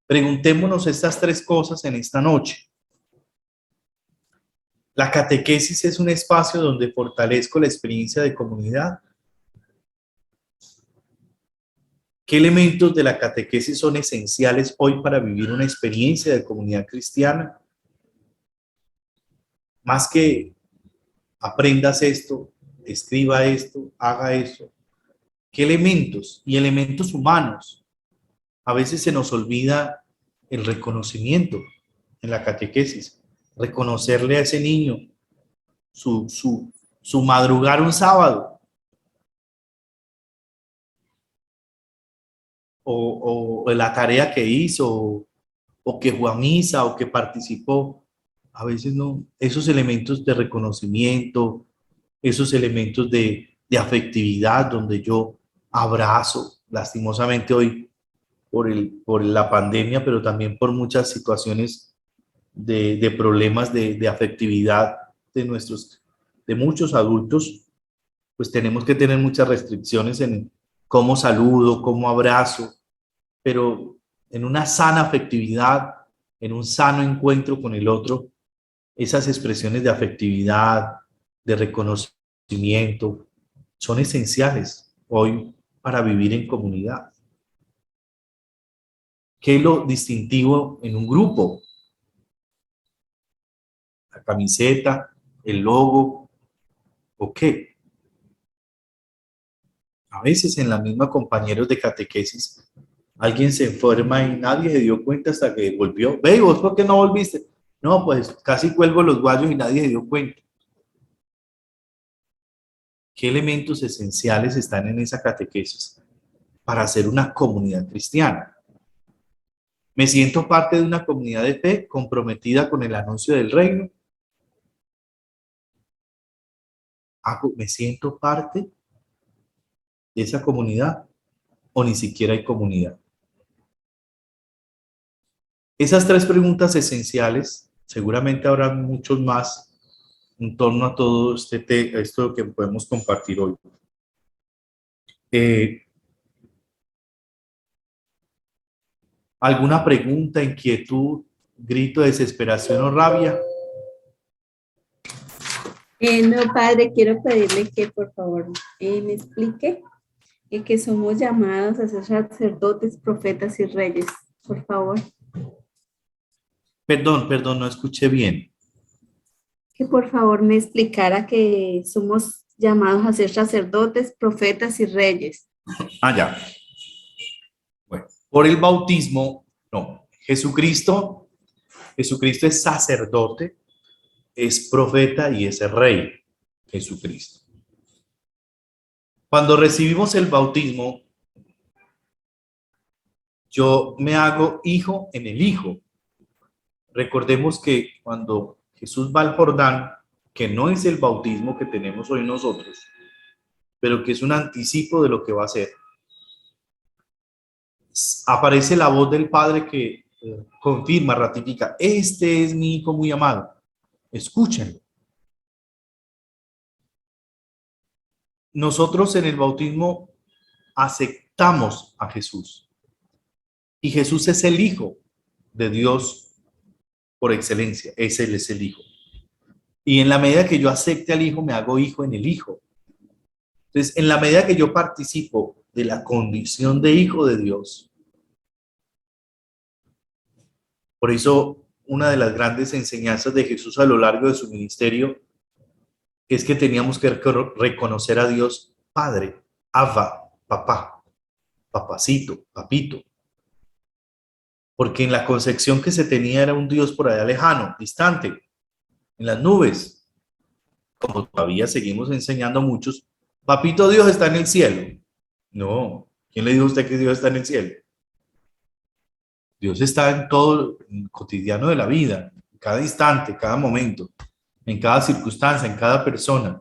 preguntémonos estas tres cosas en esta noche. La catequesis es un espacio donde fortalezco la experiencia de comunidad. ¿Qué elementos de la catequesis son esenciales hoy para vivir una experiencia de comunidad cristiana? Más que aprendas esto, escriba esto, haga eso. ¿Qué elementos? Y elementos humanos. A veces se nos olvida el reconocimiento en la catequesis. Reconocerle a ese niño su madrugar un sábado. O la tarea que hizo, o que fue a misa, o que participó. A veces no. Esos elementos de reconocimiento, esos elementos de afectividad, donde yo abrazo, lastimosamente hoy, por la pandemia, pero también por muchas situaciones de problemas de afectividad de muchos adultos, pues tenemos que tener muchas restricciones en cómo saludo, cómo abrazo, pero en una sana afectividad, en un sano encuentro con el otro, esas expresiones de afectividad, de reconocimiento, son esenciales hoy para vivir en comunidad. ¿Qué es lo distintivo en un grupo? La camiseta, el logo, ¿o qué? A veces en la misma compañeros de catequesis, alguien se enferma y nadie se dio cuenta hasta que volvió. Ve, ¿vos por qué no volviste? No, pues casi cuelgo los guayos y nadie se dio cuenta. ¿Qué elementos esenciales están en esa catequesis para hacer una comunidad cristiana? Me siento parte de una comunidad de fe comprometida con el anuncio del reino. ¿Me siento parte de esa comunidad o ni siquiera hay comunidad? Esas tres preguntas esenciales, seguramente habrá muchos más en torno a todo esto que podemos compartir hoy. ¿Alguna pregunta, inquietud, grito de desesperación o rabia? No, padre, quiero pedirle que por favor me explique que somos llamados a ser sacerdotes, profetas y reyes, por favor. Perdón, no escuché bien. Que por favor me explicara que somos llamados a ser sacerdotes, profetas y reyes. Ya. Bueno, por el bautismo, no. Jesucristo es sacerdote, es profeta y es el rey. Jesucristo. Cuando recibimos el bautismo, yo me hago hijo en el Hijo. Recordemos que cuando Jesús va al Jordán, que no es el bautismo que tenemos hoy nosotros, pero que es un anticipo de lo que va a ser. Aparece la voz del Padre que confirma, ratifica, este es mi Hijo muy amado, escúchenlo. Nosotros en el bautismo aceptamos a Jesús y Jesús es el Hijo de Dios por excelencia, Él es el Hijo. Y en la medida que yo acepte al Hijo, me hago hijo en el Hijo. Entonces, en la medida que yo participo de la condición de hijo de Dios, por eso una de las grandes enseñanzas de Jesús a lo largo de su ministerio es que teníamos que reconocer a Dios Padre, Abba, papá, papacito, papito. Porque en la concepción que se tenía era un Dios por allá lejano, distante, en las nubes. Como todavía seguimos enseñando a muchos, papito Dios está en el cielo. No, ¿quién le dijo a usted que Dios está en el cielo? Dios está en todo el cotidiano de la vida, en cada instante, cada momento, en cada circunstancia, en cada persona.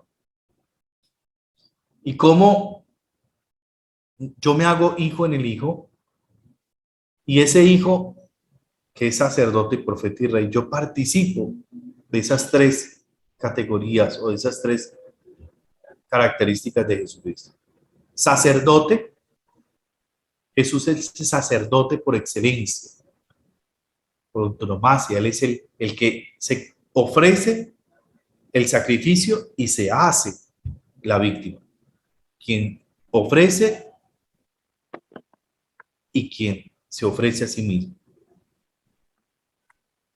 Y cómo yo me hago hijo en el Hijo, y ese Hijo que es sacerdote, profeta y rey, yo participo de esas tres categorías o de esas tres características de Jesucristo. Sacerdote, Jesús es el sacerdote por excelencia, por antonomasia. Él es el que se ofrece el sacrificio y se hace la víctima. Quien ofrece y quien se ofrece a sí mismo.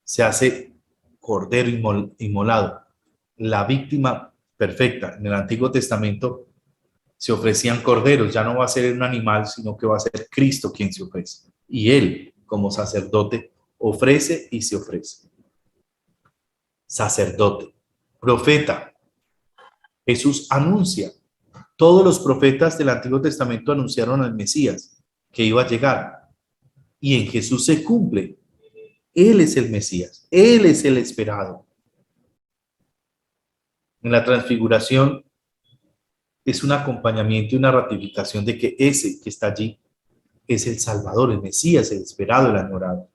Se hace cordero inmolado. La víctima perfecta. En el Antiguo Testamento se ofrecían corderos. Ya no va a ser un animal, sino que va a ser Cristo quien se ofrece. Y Él, como sacerdote, ofrece y se ofrece. Sacerdote. Profeta. Jesús anuncia. Todos los profetas del Antiguo Testamento anunciaron al Mesías que iba a llegar. Y en Jesús se cumple. Él es el Mesías. Él es el esperado. En la transfiguración es un acompañamiento y una ratificación de que ese que está allí es el Salvador, el Mesías, el esperado, el añorado.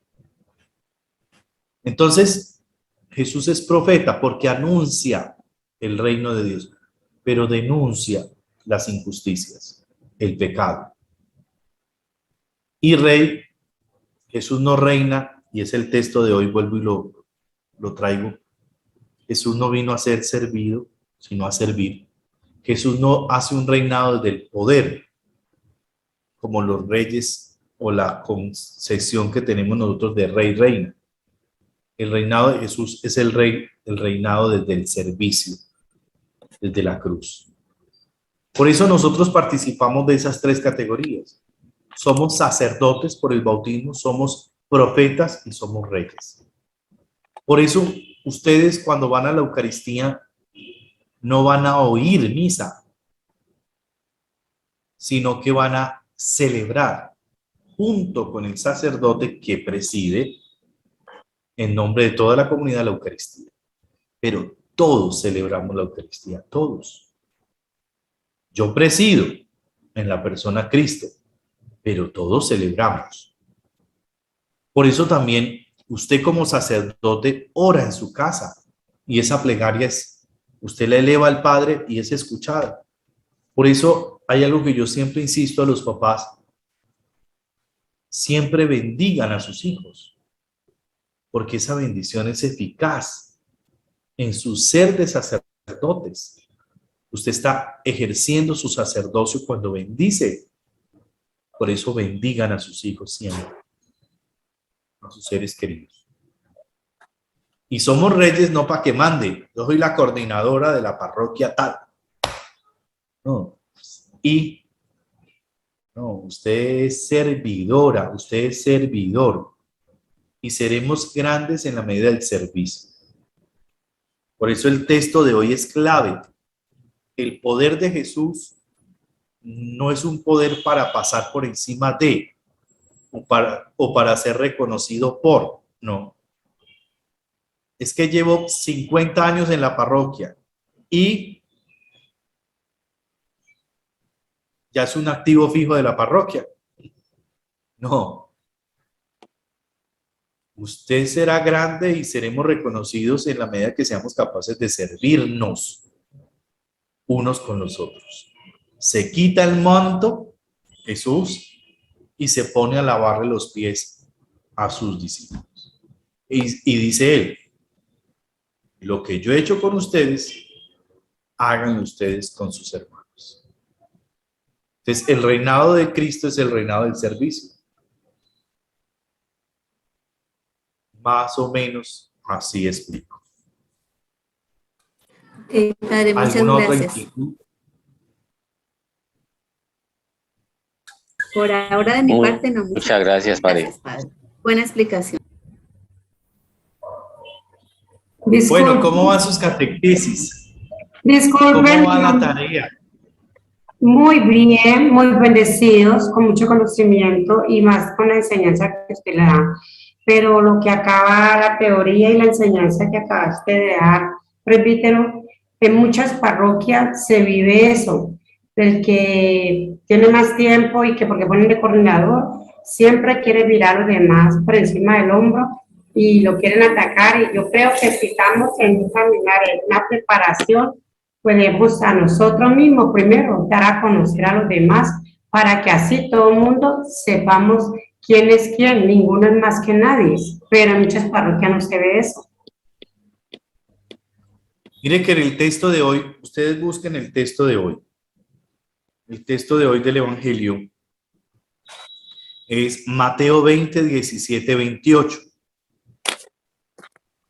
Entonces, Jesús es profeta porque anuncia el reino de Dios, pero denuncia las injusticias, el pecado. Y rey, Jesús no reina, y es el texto de hoy, vuelvo y lo traigo. Jesús no vino a ser servido, sino a servir. Jesús no hace un reinado del poder, como los reyes o la concesión que tenemos nosotros de rey-reina. El reinado de Jesús es el reinado desde el servicio, desde la cruz. Por eso nosotros participamos de esas tres categorías. Somos sacerdotes por el bautismo, somos profetas y somos reyes. Por eso ustedes cuando van a la Eucaristía no van a oír misa, sino que van a celebrar junto con el sacerdote que preside en nombre de toda la comunidad la Eucaristía. Pero todos celebramos la Eucaristía, todos. Yo presido en la persona Cristo, pero todos celebramos. Por eso también usted como sacerdote ora en su casa y esa plegaria usted la eleva al Padre y es escuchada. Por eso hay algo que yo siempre insisto a los papás: siempre bendigan a sus hijos, porque esa bendición es eficaz en su ser de sacerdotes. Usted está ejerciendo su sacerdocio cuando bendice. Por eso bendigan a sus hijos siempre, a sus seres queridos. Y somos reyes no para que mande. Yo soy la coordinadora de la parroquia tal. No. Usted es servidora, usted es servidor. Y seremos grandes en la medida del servicio. Por eso el texto de hoy es clave. El poder de Jesús no es un poder para pasar por encima de o para ser reconocido por, no. Es que llevo 50 años en la parroquia y ya es un activo fijo de la parroquia. No. Usted será grande y seremos reconocidos en la medida que seamos capaces de servirnos unos con los otros. Se quita el manto, Jesús, y se pone a lavarle los pies a sus discípulos. Y dice él, lo que yo he hecho con ustedes, háganlo ustedes con sus hermanos. Entonces, el reinado de Cristo es el reinado del servicio. Más o menos así explico. Padre, muchas ¿Alguna otra gracias. inquietud? Por ahora de mi parte no. Muchas gracias, padre. Gracias, Padre. Buena explicación. Bueno, ¿cómo van sus catequesis? Disculpen, ¿Cómo va la tarea? muy bien, muy bendecidos, con mucho conocimiento y más con la enseñanza que usted le da. Pero lo que acaba, la teoría y la enseñanza que acabaste de dar, presbítero, en muchas parroquias se vive eso, del que tiene más tiempo y que porque ponen de coordinador, siempre quiere mirar a los demás por encima del hombro y lo quieren atacar. Y yo creo que si estamos en un caminar, en una preparación, podemos a nosotros mismos primero dar a conocer a los demás para que así todo el mundo sepamos quién es quién, ninguno es más que nadie, pero en muchas parroquias no se ve eso. Mire que en el texto de hoy, ustedes busquen el texto de hoy. El texto de hoy del Evangelio es Mateo 20, 17, 28.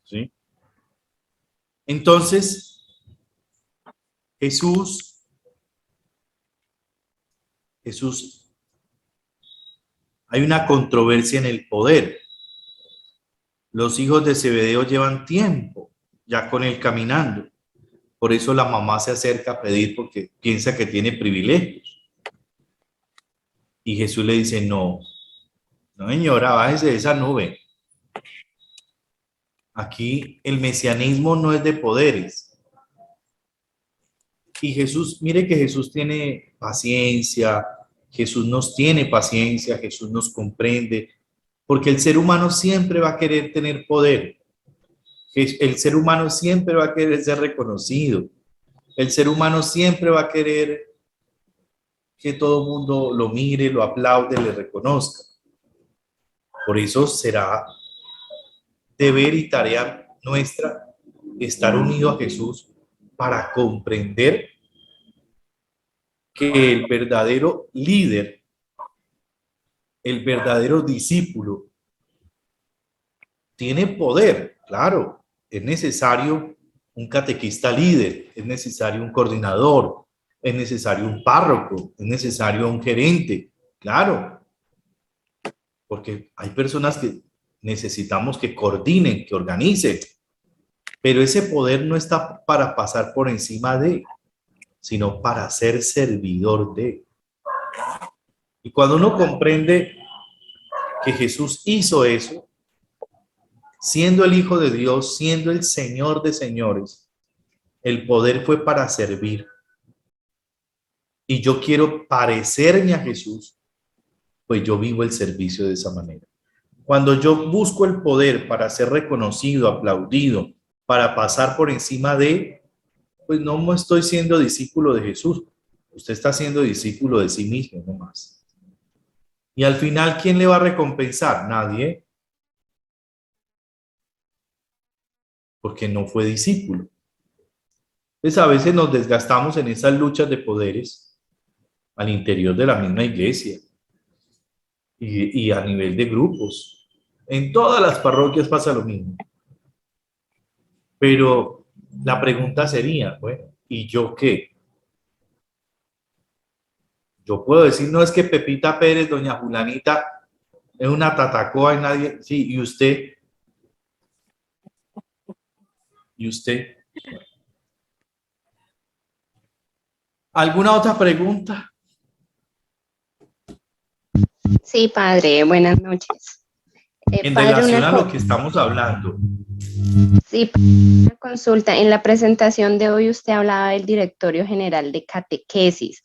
¿Sí? Entonces, Jesús, hay una controversia en el poder. Los hijos de Zebedeo llevan tiempo ya con él caminando. Por eso la mamá se acerca a pedir porque piensa que tiene privilegios. Y Jesús le dice, no, señora, bájese de esa nube. Aquí el mesianismo no es de poderes. Y Jesús, mire que Jesús tiene paciencia, Jesús nos tiene paciencia, Jesús nos comprende, porque el ser humano siempre va a querer tener poder. El ser humano siempre va a querer ser reconocido. El ser humano siempre va a querer que todo el mundo lo mire, lo aplaude, le reconozca. Por eso será deber y tarea nuestra estar unido a Jesús para comprender que el verdadero líder, el verdadero discípulo, tiene poder, claro. Es necesario un catequista líder, es necesario un coordinador, es necesario un párroco, es necesario un gerente, claro. Porque hay personas que necesitamos que coordinen, que organicen. Pero ese poder no está para pasar por encima de, sino para ser servidor de. Y cuando uno comprende que Jesús hizo eso, siendo el Hijo de Dios, siendo el Señor de señores, el poder fue para servir. Y yo quiero parecerme a Jesús, pues yo vivo el servicio de esa manera. Cuando yo busco el poder para ser reconocido, aplaudido, para pasar por encima de, pues no estoy siendo discípulo de Jesús. Usted está siendo discípulo de sí mismo, no más. Y al final, ¿quién le va a recompensar? Nadie. Porque no fue discípulo. Entonces a veces nos desgastamos en esas luchas de poderes al interior de la misma iglesia y a nivel de grupos. En todas las parroquias pasa lo mismo. Pero la pregunta sería, bueno, ¿y yo qué? Yo puedo decir, no es que Pepita Pérez, doña Julanita, es una tatacoa y nadie, sí, ¿y usted? ¿Y usted? ¿Alguna otra pregunta? Sí, padre, buenas noches. En Padre, relación a lo que estamos hablando. Sí, una consulta. En la presentación de hoy usted hablaba del Directorio General de Catequesis.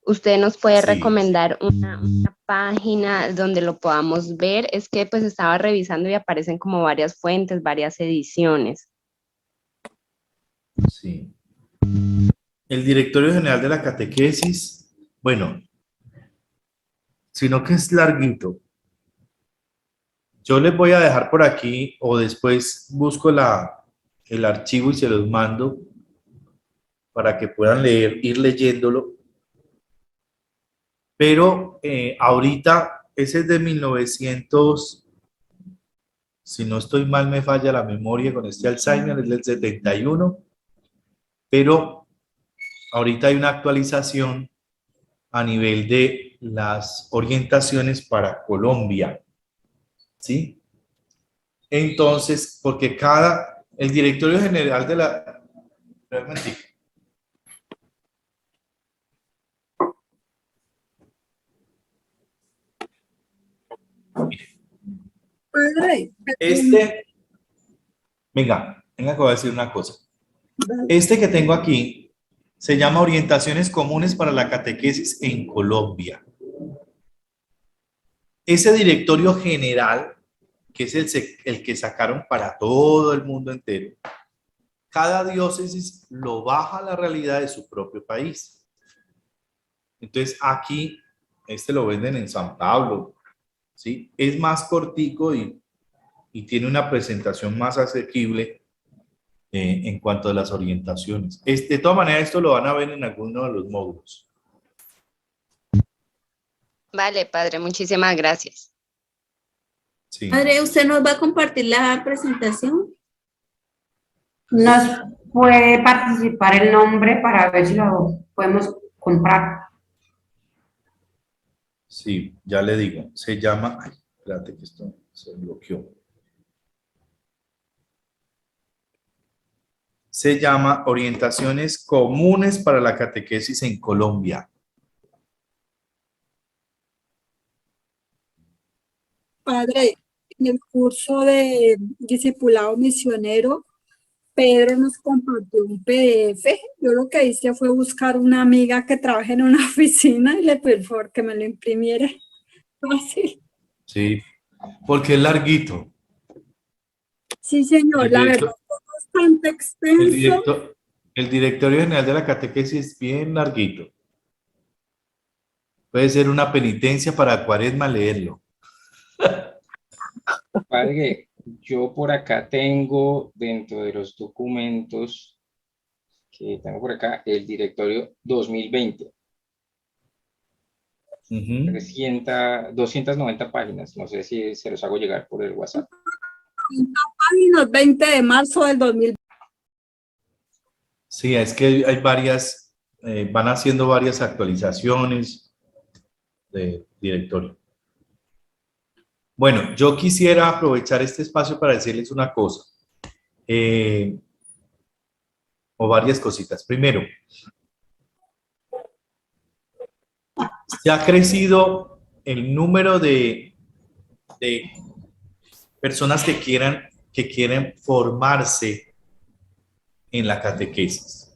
¿Usted nos puede Sí. recomendar una página donde lo podamos ver? Es que pues estaba revisando y aparecen como varias fuentes, varias ediciones. Sí. El Directorio General de la Catequesis, bueno, sino que es larguito. Yo les voy a dejar por aquí o después busco el archivo y se los mando para que puedan leer, ir leyéndolo. Pero ahorita, ese es de 1900, si no estoy mal, me falla la memoria con este Alzheimer, es del 71, pero ahorita hay una actualización a nivel de las orientaciones para Colombia, ¿sí? Entonces, porque el directorio general de la... Realmente, Padre, venga, que voy a decir una cosa. Este que tengo aquí se llama Orientaciones Comunes para la Catequesis en Colombia. Ese directorio general, que es el que sacaron para todo el mundo entero, cada diócesis lo baja a la realidad de su propio país. Entonces aquí, este lo venden en San Pablo, ¿sí? Es más cortico y tiene una presentación más asequible en cuanto a las orientaciones. De todas maneras, esto lo van a ver en alguno de los módulos. Vale, padre, muchísimas gracias. Sí. Padre, ¿usted nos va a compartir la presentación? Nos puede participar el nombre para ver si lo podemos comprar. Sí, ya le digo. Se llama... Ay, espérate que esto se bloqueó. Se llama Orientaciones Comunes para la Catequesis en Colombia. Padre, en el curso de discipulado misionero, Pedro nos compartió un PDF. Yo lo que hice fue buscar una amiga que trabaja en una oficina y le pedí por favor que me lo imprimiera. Fácil. Sí, porque es larguito. Sí, señor, El la director- verdad es bastante extenso. El directorio general de la catequesis es bien larguito. Puede ser una penitencia para Cuaresma leerlo. Padre, yo por acá tengo dentro de los documentos que tengo por acá el directorio 2020. Ujú. 290 páginas. No sé si se los hago llegar por el WhatsApp. Páginas 20 de marzo del 2020. Sí, es que hay varias, van haciendo varias actualizaciones de directorio. Bueno, yo quisiera aprovechar este espacio para decirles una cosa, o varias cositas. Primero, se ha crecido el número de personas que quieren formarse en la catequesis.